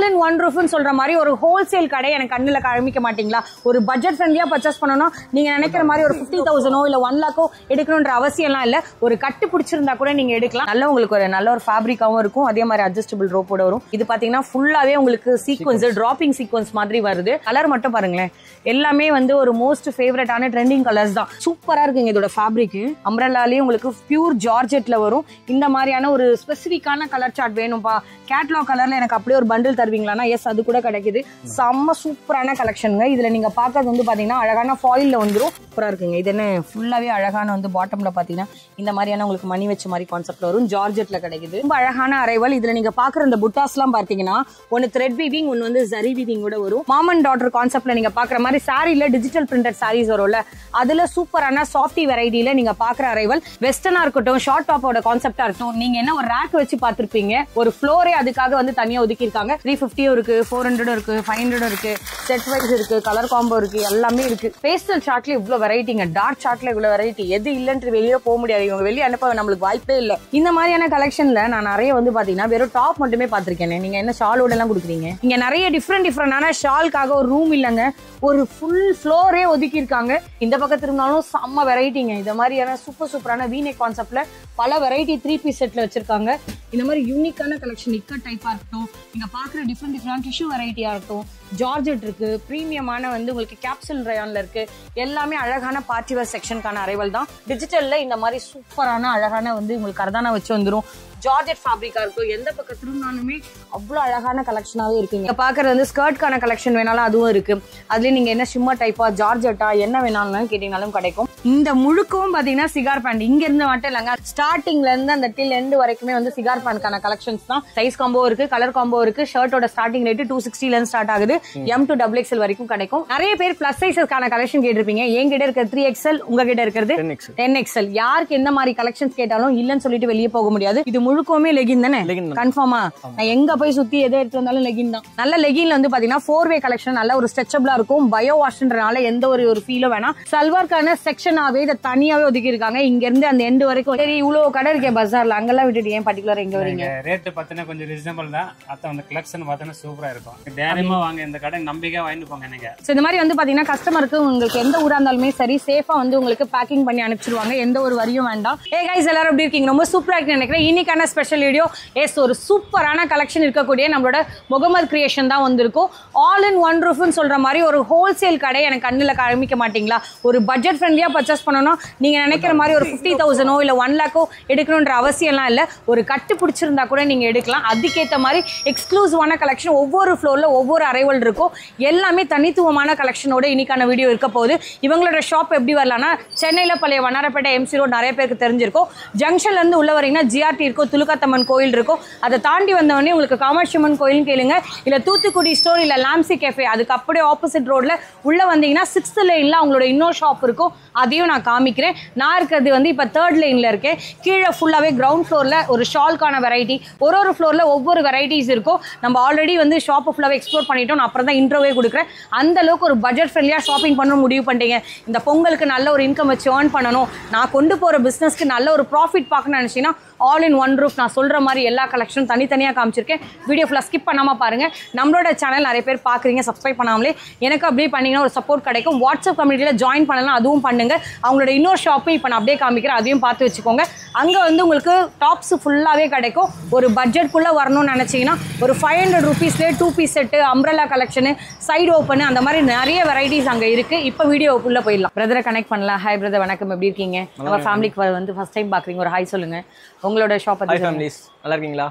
All in one ரூஃப்னு சொல்ற மாதிரி ஒரு ஹோல்சேல் கடை எனக்கு கண்ணுல காமிக்க மாட்டீங்களா? ஒரு பட்ஜெட் ஃப்ரெண்ட்லியா பர்ச்சேஸ் பண்ணனும் நீங்க நினைக்கிற மாதிரி ஒரு 50,000 இல்ல 1 lakh எடுக்கணும்ன்ற அவசியம்லாம் இல்ல. ஒரு கட்டு பிடிச்சிருந்தா கூட நீங்க எடுக்கலாம். நல்ல உங்களுக்கு ஒரு நல்ல ஒரு ஃபேப்ரிக்காவும் இருக்கும். அதே மாதிரி அட்ஜஸ்டபிள் ரோப்போட வரும். இது பாத்தீங்கன்னா ஃபுல்லாவே உங்களுக்கு சீக்வென்ஸ் டிராப்பிங் சீக்வென்ஸ் மாதிரி வருது. கலர் மட்டும் பாருங்களேன், எல்லாமே வந்து ஒரு மோஸ்ட் ஃபேவரட்டான ட்ரெண்டிங் கலர்ஸ் தான். சூப்பரா இருக்குங்க இதோட ஃபேப்ரிக். அம்ப்ரெல்லாலே உங்களுக்கு பியூர் ஜார்ஜெட்ல வரும். இந்த மாதிரியான ஒரு ஸ்பெசிபிக்கான கலர் சார்ட் வேணும்பா, கேட்லாக் கலர்ல எனக்கு அப்படியே ஒரு பண்டில் தருவீங்களானா எஸ் அது கூட கிடைக்குது. செம்ம சூப்பரான கலெக்ஷனுங்க. இதுல நீங்க பாக்குறது வந்து பாத்தீங்கன்னா அழகான ஃபாயில்ல வந்துரும். சூப்பரா இருக்குங்க. இது என்ன ஃபுல்லாவே அழகான வந்து பாட்டம்ல பாத்தீங்கன்னா இந்த மாதிரியான உங்களுக்கு மணி வச்ச மாதிரி கான்செப்ட்ல வரும். ஜார்ஜெட்ல கிடைக்குது. ரொம்ப அழகான அரைவல். இதுல நீங்க பாக்குற இந்த புட்டாஸ் எல்லாம் பாத்தீங்கன்னா ஒன்னு த்ரெட் வீவிங், ஒன்னு வந்து ஜரி வீவிங் கூட வரும். மாம் அண்ட் டாட்டர் கான்செப்ட்ல நீங்க பாக்குற மாதிரி சாரில டிஜிட்டல் பிரிண்டட் சாரீஸ் வரும்ல, அதுல சூப்பரான சாஃப்டி வெரைட்டில நீங்க பாக்குற அரைவல். வெஸ்டர்னா இருக்கட்டும், ஷார்ட் டாப்போட கான்செப்டா இருக்கட்டும், நீங்க என்ன ஒரு ரேக் வச்சு பாத்திருப்பீங்க, ஒரு ஃப்ளோரே அதுக்காக வந்து தனியா ஒதுக்கி இருக்காங்க. 350 இருக்கு, 400 இருக்கு, 500 இருக்கு, செட் வைஸ் இருக்கு, கலர் காம்போ இருக்கு, எல்லாமே இருக்கு. பேஸ்டல் சார்ட்ல இவ்வளவு வெரைட்டிங்க, டார்க் சார்ட்ல இவ்வளவு வெரைட்டி. எது இல்லன்னு வெளியே போக முடியாது, இவங்க வெளியே அனுப்ப நம்மளுக்கு வாய்ப்பே இல்ல. இந்த மாதிரியான கலெக்ஷன்ல நான் நிறைய வந்து பாத்தீங்கன்னா வெறும் டாப் மட்டுமே பாத்திருக்கேன். நீங்க என்ன ஷாலோட எல்லாம் கொடுக்குறீங்க? இங்க நிறைய டிஃப்ரெண்டான ஷால்காக ஒரு ரூம் இல்லங்க, ஒரு ஃபுல் ஃப்ளோரே ஒதுக்கி இருக்காங்க. இந்த பக்கத்து இருந்தாலும் செம்ம வெரைட்டிங்க. இந்த மாதிரியான சூப்பரான வீனெக் கான்செப்ட்ல பல வெரைட்டி 3 பீஸ் செட்ல வச்சிருக்காங்க. இந்த மாதிரி யூனிக்கான கலெக்ஷன் இக்கட் டைப்பா இருக்கட்டும், நீங்க பாக்குற டிஃப்ரெண்ட் டிஷ்யூ வெரைட்டியா இருக்கட்டும், ஜார்ஜெட் இருக்கு, பிரீமியமான வந்து உங்களுக்கு கேப்சூல் ரயான்ல இருக்கு. எல்லாமே அழகான பார்ட்டி வேர் செக்ஷனுக்கான அரைவல் தான். டிஜிட்டல்ல இந்த மாதிரி சூப்பரான அழகான வந்து உங்களுக்கு கர்தானா வச்சு வந்துரும். ஜார்ஜெட் ஃபேப்ரிக்கா இருக்கும். எந்த பக்கம் திரும்பினாலுமே அவ்வளவு அழகான கலெக்ஷனாவே இருக்குங்க. நீங்க பாக்குறது வந்து ஸ்கர்ட்கான கலெக்ஷன் வேணாலும் அதுவும் இருக்கு. அதுலயே நீங்க என்ன ஷிம்மர் டைப்பா, ஜார்ஜெட்டா என்ன வேணாலும் கேட்டீங்கனாலும் கிடைக்கும். இந்த முழுக்கவும் பாத்தீங்கன்னா சிகார் பேண்ட். இங்க இருந்து மட்டும் இல்லங்க, ஸ்டார்டிங்ல இருந்து அந்த டில் எண்ட் வரைக்குமே வந்து சிகார் பேண்ட்கான கலெக்ஷன்ஸ் தான். சைஸ் காம்போ இருக்கு, கலர் காம்போ இருக்கு. ஷர்ட்டோட ஸ்டார்டிங் ரேட் 260 ல இருந்து ஸ்டார்ட் ஆகுது. M to XXL வரைக்கும் கிடைக்கும். நிறைய பேர் பிளஸ் சைஸஸ்க்கான கலெக்ஷன் கேட்டிருப்பீங்க. என்கிட்ட இருக்கிற 3XL, உங்ககிட்ட இருக்கிறது 10XL. யாருக்கு எந்த மாதிரி கலெக்ஷன்ஸ் கேட்டாலும் இல்லன்னு சொல்லிட்டு வெளியே போக முடியாது. இது முழுக்கவுமே லெகின் தானே? கன்ஃபார்மா நான் எங்க போய் சுத்தி எதை எடுத்து வந்தாலும் லெகின் தான். நல்ல லெகின்ல வந்து பாத்தீங்கன்னா 4-way கலெக்ஷன், நல்ல ஒரு ஸ்ட்ரெச்சபிளா இருக்கும். பயோ வாஷ்ன்றனால எந்த ஒரு ஃபீலும் வேணாம். சல்வார்க்கான செக்ஷனாவே இதை தனியாவே ஒதுக்கி இருக்காங்க. இங்க இருந்து அந்த எண்டு வரைக்கும். சரி, இவ்வளவு கடை இருக்கே பஜார்ல, அங்கெல்லாம் விட்டுட்டு ஏன் பர்டிகுலர் எங்க வரீங்க? ரேட் பாத்தீங்கன்னா கொஞ்சம் ரீசனபிள் தான். அந்த கலெக்ஷன் பாத்தீங்கன்னா சூப்பரா இருக்கும். தைரியமா வாங்க, இந்த கடை நம்பிக்கையா வாங்கிட்டு போங்க நீங்க. இந்த மாதிரி வந்து பாத்தீங்கன்னா கஸ்டமருக்கு உங்களுக்கு எந்த ஊரா இருந்தாலுமே சரி சேஃபா வந்து உங்களுக்கு பேக்கிங் பண்ணி அனுப்பிச்சிருவாங்க. எந்த ஒரு வரியும் வேண்டாம். ஏ கைஸ், எல்லாரும் எப்படி இருக்கீங்க? ரொம்ப சூப்பரா இருக்குன்னு நினைக்கிறேன். இன்னைக்கான ஸ்பெஷல் வீடியோ எஸ் ஒரு சூப்பரான கலெக்ஷன் இருக்கக்கூடிய நம்மளோட முகமது கிரியேஷன் தான் வந்திருக்கும். ஆல் இன் ஒன் ரூஃப்னு சொல்ற மாதிரி ஒரு ஹோல்சேல் கடை எனக்கு கண்ணுல காமிக்க மாட்டீங்களா? ஒரு பட்ஜெட் ஃப்ரெண்ட்லியா பர்ச்சேஸ் பண்ணணும் நீங்க நினைக்கிற மாதிரி ஒரு 50,000 இல்ல 1 lakh எடுக்கணும்ன்ற அவசியம்லாம் இல்ல. ஒரு கட்டு பிடிச்சிருந்தா கூட நீங்க எடுக்கலாம். அதுக்கேற்ற மாதிரி எக்ஸ்க்ளூசிவான கலெக்ஷன் ஒவ்வொரு ஃப்ளோர்ல ஒவ்வொரு அரைவல் இருக்கும். எல்லாமே தனித்துவமான கலெக்ஷனோட இன்னைக்கான வீடியோ இருக்க போகுது. இவங்களோட ஷாப் எப்படி வரலாம்னா, சென்னையில பழைய வண்ணாரப்பேட்டை MC ரோட் நிறைய பேருக்கு தெரிஞ்சிருக்கும். ஜங்ஷன்ல இருந்து உள்ள வரீங்கன்னா GRT இருக்கும், துலுக்காத்தம்மன் கோயில் இருக்கும். அதை தாண்டி வந்தவொடனே உங்களுக்கு காமாட்சியம்மன் கோயில் கேளுங்க, இல்ல தூத்துக்குடி ஸ்டோர், இல்ல லாம்சி கேஃபே, அதுக்கு அப்படியே ஆப்போசிட் ரோட்ல உள்ள வந்தீங்கன்னா 6th லைன்ல அவங்களோட இன்னொரு ஷாப் இருக்கும். அதையும் நான் காமிக்கிறேன். நான் இருக்கிறது வந்து இப்ப 3rd லைன்ல இருக்கேன். கீழே ஃபுல்லாவே கிரவுண்ட் ஃப்ளோர்ல ஒரு ஷால்கான வெரைட்டி, ஒரு ஃப்ளோர்ல ஒவ்வொரு வெரைட்டிஸ் இருக்கும். நம்ம ஆல்ரெடி வந்து ஷாப் ஃபுல்லாவே எக்ஸ்ப்ளோர் பண்ணிட்டோம். நான் அப்புறம் தான் இன்ட்ரோவே கொடுக்குறேன். அந்த அளவுக்கு ஒரு பட்ஜெட் ஃப்ரெண்ட்லியா ஷாப்பிங் பண்ண முடிவு பண்ணிட்டீங்க. இந்த பொங்கலுக்கு நல்ல ஒரு இன்கம் வச்சு ஏர்ன் பண்ணணும், நான் கொண்டு போற பிசினஸ்க்கு நல்ல ஒரு ப்ராஃபிட் பார்க்கணும்னு நினைச்சீங்கன்னா ஆல் இன் ஒன் ரூஃப் நான் சொல்ற மாதிரி எல்லா கலெக்ஷனும் தனித்தனியாக காமிச்சிருக்கேன். வீடியோ ஃபுல்லாக ஸ்கிப் பண்ணாமல் பாருங்க. நம்மளோட சேனல் நிறைய பேர் பார்க்குறீங்க, சப்ஸ்கிரைப் பண்ணாமலே எனக்கு அப்படியே பண்ணிங்கன்னா ஒரு சப்போர்ட் கிடைக்கும். வாட்ஸ்அப் கம்யூனிட்டியில் ஜாயின் பண்ணலாம், அதுவும் பண்ணுங்க. அவங்களோட இன்னொரு ஷாப்பும் இப்போ நான் அப்படியே காமிக்கிறேன், அதையும் பார்த்து வச்சுக்கோங்க. அங்கே வந்து உங்களுக்கு டாப்ஸ் ஃபுல்லாகவே கிடைக்கும். ஒரு பட்ஜெட்குள்ளே வரணும்னு நினச்சிங்கன்னா ஒரு 500 rupeesலேயே 2 piece set, umbrella collection, side open, அந்த மாதிரி நிறைய வெரைட்டிஸ் அங்கே இருக்குது. இப்போ வீடியோக்குள்ளே போயிடலாம். பிரதரை கனெக்ட் பண்ணலாம். ஹாய் பிரதர், வணக்கம், எப்படி இருக்கீங்க? நம்ம ஃபேமிலிக்கு வந்து ஃபர்ஸ்ட் டைம் பார்க்குறீங்க, ஒரு ஹாய் சொல்லுங்க. உங்களோட ஷாப் பத்தி ஃபேமிலிஸ் நல்லா இருக்கீங்களா?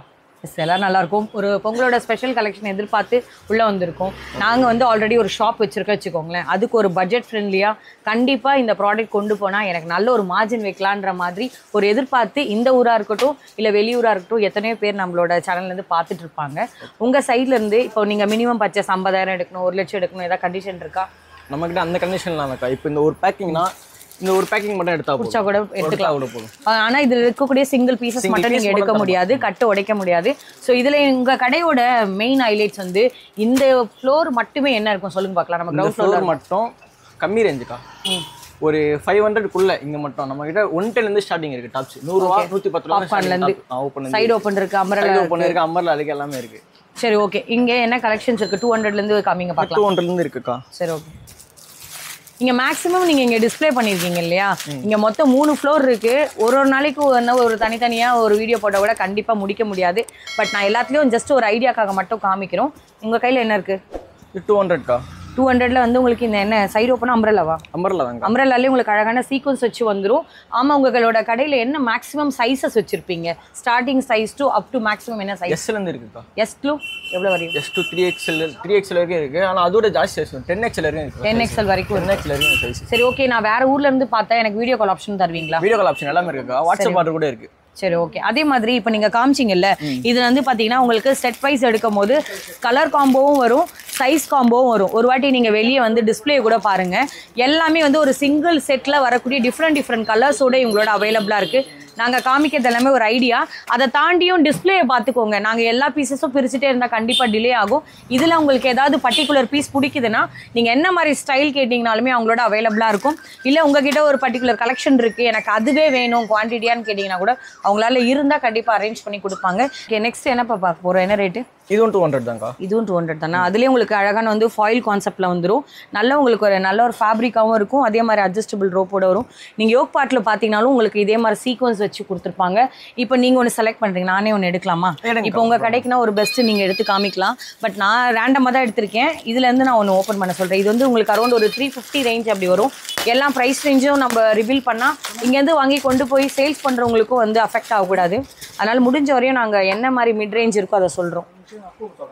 எஸ், எல்லாரும் நல்லா இருக்கும். ஒரு பொங்கலோட ஸ்பெஷல் கலெக்ஷன் எதிர்பார்த்து உள்ளே வந்திருக்கோம். நாங்கள் வந்து ஆல்ரெடி ஒரு ஷாப் வச்சுருக்க வச்சுக்கோங்களேன். அதுக்கு ஒரு பட்ஜெட் ஃப்ரெண்ட்லியாக கண்டிப்பாக இந்த ப்ராடக்ட் கொண்டு போனால் எனக்கு நல்ல ஒரு மார்ஜின் வைக்கலான்ற மாதிரி ஒரு எதிர்பார்த்து இந்த ஊராக இருக்கட்டும் இல்லை வெளியூராக இருக்கட்டும் எத்தனையோ பேர் நம்மளோட சேனல்லேருந்து பார்த்துட்டு இருப்பாங்க. உங்கள் சைட்லேருந்து இப்போ நீங்கள் மினிமம் பர்ச்சேஸ் 50,000 எடுக்கணும், 1 லட்சம் எடுக்கணும், ஏதாவது கண்டிஷன் இருக்கா? நம்மகிட்ட அந்த கண்டிஷன்லாம் இருக்கா? இப்போ இந்த ஒரு பேக்கிங்னா இந்த ஒரு பேக்கிங் மட்டும் எடுத்தா புடிச்சா கூட எடுத்துக்கலாம். ஆனா இதுல இருக்கக்கூடிய சிங்கிள் பீசஸ் மட்டும் நீங்க எடுக்க முடியாது, கட்டு உடைக்க முடியாது. சோ இதுல உங்க கடையோட மெயின் ஹைலைட்ஸ் வந்து இந்த ஃப்ளோர் மட்டுமே என்ன இருக்கும் சொல்லுங்க பார்க்கலாம். நம்ம கிரவுண்ட் ஃப்ளோர் மட்டும் கம்மி ரேஞ்சுக்கா, ஒரு 500 இங்க மட்டும் நம்ம கிட்ட 110 இருந்து ஸ்டார்டிங் இருக்கு. டாப்ஸ் 100 ரூபாய், 110 ரூபாய் ஓபன் இருந்து சைடு ஓபன் இருக்கு, அம்பர்லா ஓபன் இருக்கு, அம்பர்லா அதுக்கு எல்லாமே இருக்கு. சரி ஓகே. இங்கே என்ன கலெக்ஷன்ஸ் இருக்கு? 200லேருந்து காமிங்க பார்க்கலாம். 200லேருந்து இருக்குக்கா. சரி ஓகே. இங்கே மேக்ஸிமம் நீங்கள் இங்கே டிஸ்பிளே பண்ணியிருக்கீங்க இல்லையா? இங்கே மொத்தம் 3 ஃப்ளோர் இருக்கு. ஒரு நாளைக்கு ஒரு தனித்தனியாக ஒரு வீடியோ போட்ட கூட கண்டிப்பாக முடிக்க முடியாது. பட் நான் எல்லாத்துலேயும் ஜஸ்ட் ஒரு ஐடியாக்காக மட்டும் காமிக்கிறோம். உங்கள் கையில் என்ன இருக்கு? 200க்கா. 200ல வந்து உங்களுக்கு இந்த என்ன சைடு ஓப்பனா அம்ப்ரெல்லாவா? அம்ப்ரெல்லா தாங்க. அம்ப்ரெல்லாலே உங்களுக்கு அழகான சீக்வன்ஸ் வச்சு வந்துரும். ஆமா, உங்களோட கடையில என்ன மேக்ஸிமம் சைஸஸ் வச்சிருப்பீங்க? Starting size to up to maximum என்ன சைஸ்? S ல இருந்து இருக்குக்கா. S டு எவ்வளவு வரையும்? S டு 3XL வரைக்கும் இருக்கு. ஆனா அதோட ஜாஸ்தி சைஸ் 10XL வரைக்கும் இருக்கு. 10XL வரைக்கும் 10XL வரைக்கும் சைஸ். சரி ஓகே. நான் வேற ஊர்ல இருந்து பார்த்தா எனக்கு வீடியோ கால் ஆப்ஷன் தருவீங்களா? வீடியோ கால் ஆப்ஷன் எல்லாமே இருக்குக்கா. வாட்ஸ்அப் ஆர்டர் கூட இருக்கு. சரி ஓகே. அதே மாதிரி இப்போ நீங்கள் காமிச்சிங்கல்ல, இதில் வந்து பார்த்தீங்கன்னா உங்களுக்கு செட் வைஸ் எடுக்கும் போது கலர் காம்போவும் வரும், சைஸ் காம்போவும் வரும். ஒரு வாட்டி நீங்கள் வெளியே வந்து டிஸ்பிளே கூட பாருங்கள். எல்லாமே வந்து ஒரு சிங்கிள் செட்டில் வரக்கூடிய டிஃப்ரெண்ட் கலர்ஸோட இவங்களோட அவைலபிளாக இருக்குது. நாங்கள் காமிக்கிறது எல்லாமே ஒரு ஐடியா. அதை தாண்டியும் டிஸ்பிளேயை பார்த்துக்கோங்க. நாங்கள் எல்லா பீசஸும் பிரிச்சுட்டே இருந்தால் கண்டிப்பாக டிலே ஆகும். இதில் உங்களுக்கு ஏதாவது பர்டிகுலர் பீஸ் பிடிக்குதுன்னா நீங்கள் என்ன மாதிரி ஸ்டைல் கேட்டிங்கனாலுமே அவங்களோட அவைலபிளாக இருக்கும். இல்லை உங்ககிட்ட ஒரு பர்டிகுலர் கலெக்ஷன் இருக்குது, எனக்கு அதுவே வேணும் குவான்டிட்டியான்னு கேட்டிங்கன்னா கூட அவங்களால இருந்தால் கண்டிப்பாக அரேஞ்ச் பண்ணி கொடுப்பாங்க. ஓகே, நெக்ஸ்ட் என்னப்பா பார்க்க போகிறோம்? என்ன ரேட்டு? இதுவும் 200 தான்க்கா. இதுவும் 200 தானே. அதுலேயே உங்களுக்கு அழகான வந்து ஃபாயில் கான்செப்டில் வந்துடும். உங்களுக்கு ஒரு நல்ல ஒரு ஃபேப்ரிக்காகவும் இருக்கும். அதே மாதிரி அட்ஜஸ்டபிள் ரோப்போட வரும். நீங்கள் யோக் பார்ட்டில் பார்த்தீங்கன்னாலும் உங்களுக்கு இதே மாதிரி சீக்வன்ஸ் வச்சு கொடுத்துருப்பாங்க. இப்போ நீங்கள் ஒன்று செலக்ட் பண்ணுறீங்க, நானே ஒன்று எடுக்கலாமா? இப்போ உங்கள் கடைக்குனா ஒரு பெஸ்ட்டு நீங்கள் எடுத்து காமிக்கலாம். பட் நான் ரேண்டமாக தான் எடுத்திருக்கேன். இதுலேருந்து நான் ஒன்று ஓப்பன் பண்ண சொல்கிறேன். இது வந்து உங்களுக்கு அரௌண்ட் ஒரு 350 ரேஞ்ச் அப்படி வரும். எல்லா ப்ரைஸ் ரேஞ்சும் நம்ம ரிவீல் பண்ணால் இங்கேருந்து வாங்கி கொண்டு போய் சேல்ஸ் பண்ணுறவங்களுக்கும் வந்து அஃபெக்ட் ஆகக்கூடாது. அதனால் முடிஞ்ச வரையும் நாங்கள் என்ன மாதிரி மிட் ரேஞ்ச் இருக்கோ அதை சொல்கிறோம்.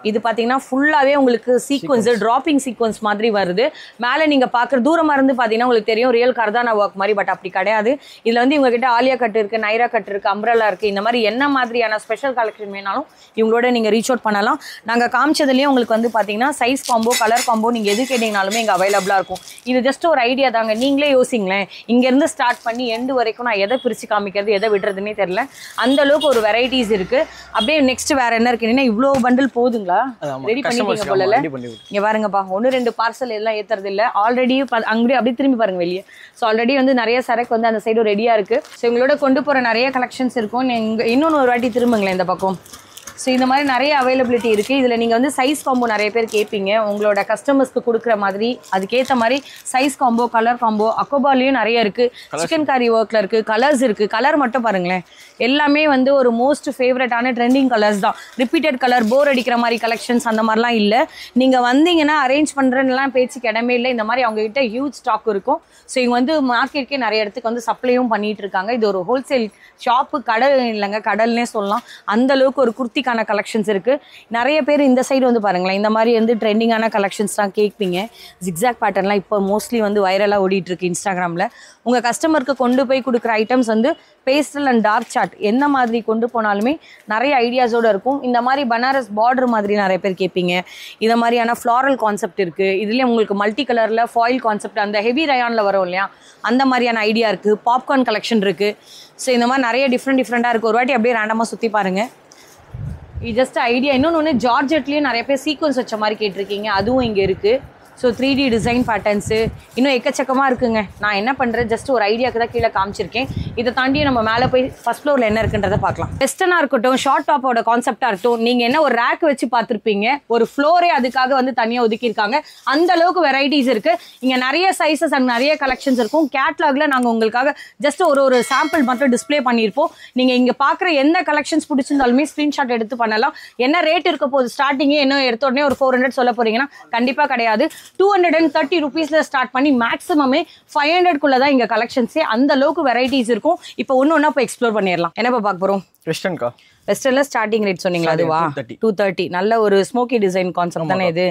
இது பார்த்தீங்கன்னா ஃபுல்லாகவே உங்களுக்கு சீக்வன்ஸ் ட்ராப்பிங் சீக்வன்ஸ் மாதிரி வருது. மேலே நீங்கள் பார்க்குற தூரமாக இருந்து பார்த்தீங்கன்னா உங்களுக்கு தெரியும் ரியல் கர்தானா ஒர்க் மாதிரி. பட் அப்படி கிடையாது. இதில் வந்து இவங்ககிட்ட ஆலியா கட் இருக்குது, நைரா கட் இருக்குது, அம்ப்ரெல்லா இருக்குது. இந்த மாதிரி என்ன மாதிரியான ஸ்பெஷல் கலெக்ஷன் வேணாலும் இவங்களோட நீங்கள் ரீச் அவுட் பண்ணலாம். நாங்கள் காமிச்சதுலேயே உங்களுக்கு வந்து பார்த்தீங்கன்னா சைஸ் காம்போ, கலர் காம்போ நீங்கள் எது கேட்டிங்கனாலுமே இங்கே அவைலபிளாக இருக்கும். இது ஜஸ்ட் ஒரு ஐடியா தாங்க. நீங்களே யோசிங்களேன், இங்கேருந்து ஸ்டார்ட் பண்ணி எண்டு வரைக்கும் நான் எதை பிரித்து காமிக்கிறது, எதை விடுறதுன்னே தெரியல. அந்தளவுக்கு ஒரு வெரைட்டிஸ் இருக்குது. அப்படியே நெக்ஸ்ட் வேறு என்ன இருக்குன்னா, இவ்வளோ பண்டில் போதுங்களா? ரெடி பண்ணிட்டீங்க போல. இங்க பாருங்கப்பா, 1-2 பார்சல் எல்லாம் ஏத்துறது இல்ல. ஆல்ரெடி அங்கே அப்படியே திரும்பி பாருங்க வெளியே. ஸோ ஆல்ரெடி வந்து நிறைய சரக்கு வந்து அந்த சைடு ரெடியா இருக்கு. ஸோ எங்களோட கொண்டு போற நிறைய கலெக்ஷன்ஸ் இருக்கும். இன்னொன்று ஒரு வாட்டி திரும்புங்களேன் இந்த பக்கம். ஸோ இந்த மாதிரி நிறைய அவைலபிலிட்டி இருக்குது. இதில் நீங்கள் வந்து சைஸ் காம்போ நிறைய பேர் கேட்பீங்க, உங்களோட கஸ்டமர்ஸ்க்கு கொடுக்குற மாதிரி. அதுக்கேற்ற மாதிரி சைஸ் காம்போ, கலர் காம்போ, அக்கோபாலையும் நிறைய இருக்குது. சிக்கன் காரி ஒர்க்கில் இருக்குது, கலர்ஸ் இருக்குது. கலர் மட்டும் பாருங்களேன், எல்லாமே வந்து ஒரு மோஸ்ட் ஃபேவரட்டான ட்ரெண்டிங் கலர்ஸ் தான். ரிப்பீட்டட் கலர், போர் அடிக்கிற மாதிரி கலெக்ஷன்ஸ் அந்த மாதிரிலாம் இல்லை. நீங்கள் வந்தீங்கன்னா அரேஞ்ச் பண்ணுறதுலாம் பேச்சுக்கு இடமே இல்லை. இந்த மாதிரி அவங்ககிட்ட ஹியூஜ் ஸ்டாக் இருக்கும். ஸோ இவங்க வந்து மார்க்கெட்டுக்கே நிறைய இடத்துக்கு வந்து சப்ளையும் பண்ணிட்டு இருக்காங்க. இது ஒரு ஹோல்சேல் ஷாப்பு, கடல் இல்லைங்க, கடல்னே சொல்லலாம். அந்த அளவுக்கு ஒரு குர்த்திக்கான கலெக்ஷன்ஸ் இருக்கு. நிறைய பேர் இந்த சைடு வந்து பாருங்களேன், இந்த மாதிரி வந்து ட்ரெண்டிங்கான கலெக்ஷன்ஸ் தான் கேட்பீங்க. ஜிக்ஸாக் பேட்டர்ன்லாம் இப்போ மோஸ்ட்லி வந்து வைரலாக ஓடிட்டு இருக்கு இன்ஸ்டாகிராமில். உங்கள் கஸ்டமருக்கு கொண்டு போய் கொடுக்குற ஐட்டம்ஸ் வந்து பேஸ்டல் அண்ட் டார்க் சார்ட் எந்த மாதிரி கொண்டு போனாலுமே நிறைய ஐடியாஸோடு இருக்கும். இந்த மாதிரி பனாரஸ் பார்டர் மாதிரி நிறைய பேர் கேட்பீங்க. இந்த மாதிரியான ஃப்ளாரல் கான்செப்ட் இருக்குது. இதுலேயே உங்களுக்கு மல்டி கலரில் ஃபாயில் கான்செப்ட், அந்த ஹெவி ரயானில் வரும் இல்லையா, அந்த மாதிரியான ஐடியா இருக்குது. பாப்கார்ன் கலெக்ஷன் இருக்குது. ஸோ இந்த மாதிரி நிறைய டிஃப்ரெண்ட்டாக இருக்குது. ஒரு வாட்டி அப்படியே ரேண்டமாக சுற்றி பாருங்கள். இது ஜஸ்ட் ஐடியா. இன்னொன்று ஜார்ஜெட்லேயும் நிறைய பேர் சீக்வன்ஸ் வச்ச மாதிரி கேட்டிருக்கீங்க, அதுவும் இங்கே இருக்குது. ஸோ 3D டிசைன் பேட்டர்ன்ஸு இன்னும் எக்கச்சக்கமாக இருக்குங்க. நான் என்ன பண்ணுறேன், ஜஸ்ட் ஒரு ஐடியாவுக்கு தான் கீழே காமிச்சிருக்கேன். இதை தாண்டி நம்ம மேலே போய் ஃபர்ஸ்ட் ஃப்ளோரில் என்ன இருக்குன்றதை பார்க்கலாம். வெஸ்டர்னாக இருக்கட்டும், ஷார்ட் டாப்போட கான்செப்டாக இருக்கட்டும், நீங்கள் என்ன ஒரு ரேக் வச்சு பார்த்துருப்பீங்க, ஒரு ஃப்ளோரே அதுக்காக வந்து தனியாக ஒதுக்கியிருக்காங்க. அந்த அளவுக்கு வெரைட்டிஸ் இருக்குது. இங்கே நிறைய சைஸஸ் அண்ட் நிறைய கலெக்ஷன்ஸ் இருக்கும். கேட்லாகில் நாங்கள் உங்களுக்காக ஜஸ்ட் ஒரு சாம்பிள் மட்டும் டிஸ்பிளே பண்ணியிருப்போம். நீங்கள் இங்கே பார்க்குற எந்த கலெக்ஷன்ஸ் பிடிச்சிருந்தாலுமே ஸ்க்ரீன்ஷாட் எடுத்து பண்ணலாம். என்ன ரேட் இருக்க போகுது, ஸ்டார்டிங்கே என்ன எடுத்த உடனே ஒரு 400 சொல்ல போகிறீங்கன்னா கண்டிப்பாக கிடையாது. 230 rupeesல ஸ்டார்ட் பண்ணி மேக்ஸிமமே 500 தான் இங்க கலெக்ஷன்ஸே. அந்த அளவுக்கு வெரைட்டிஸ் இருக்கும். இப்போ ஒண்ணா போய் எக்ஸ்ப்ளோர் பண்ணிடலாம். என்ன பார்க்க போறோம்? வெஸ்டர்ன்கா. வெஸ்டர்ன்ல ஸ்டார்டிங் ரேட் சொன்னீங்களா, அதுவா? 230. நல்ல ஒரு ஸ்மோக்கி டிசைன் கான்செப்ட் தானே இது.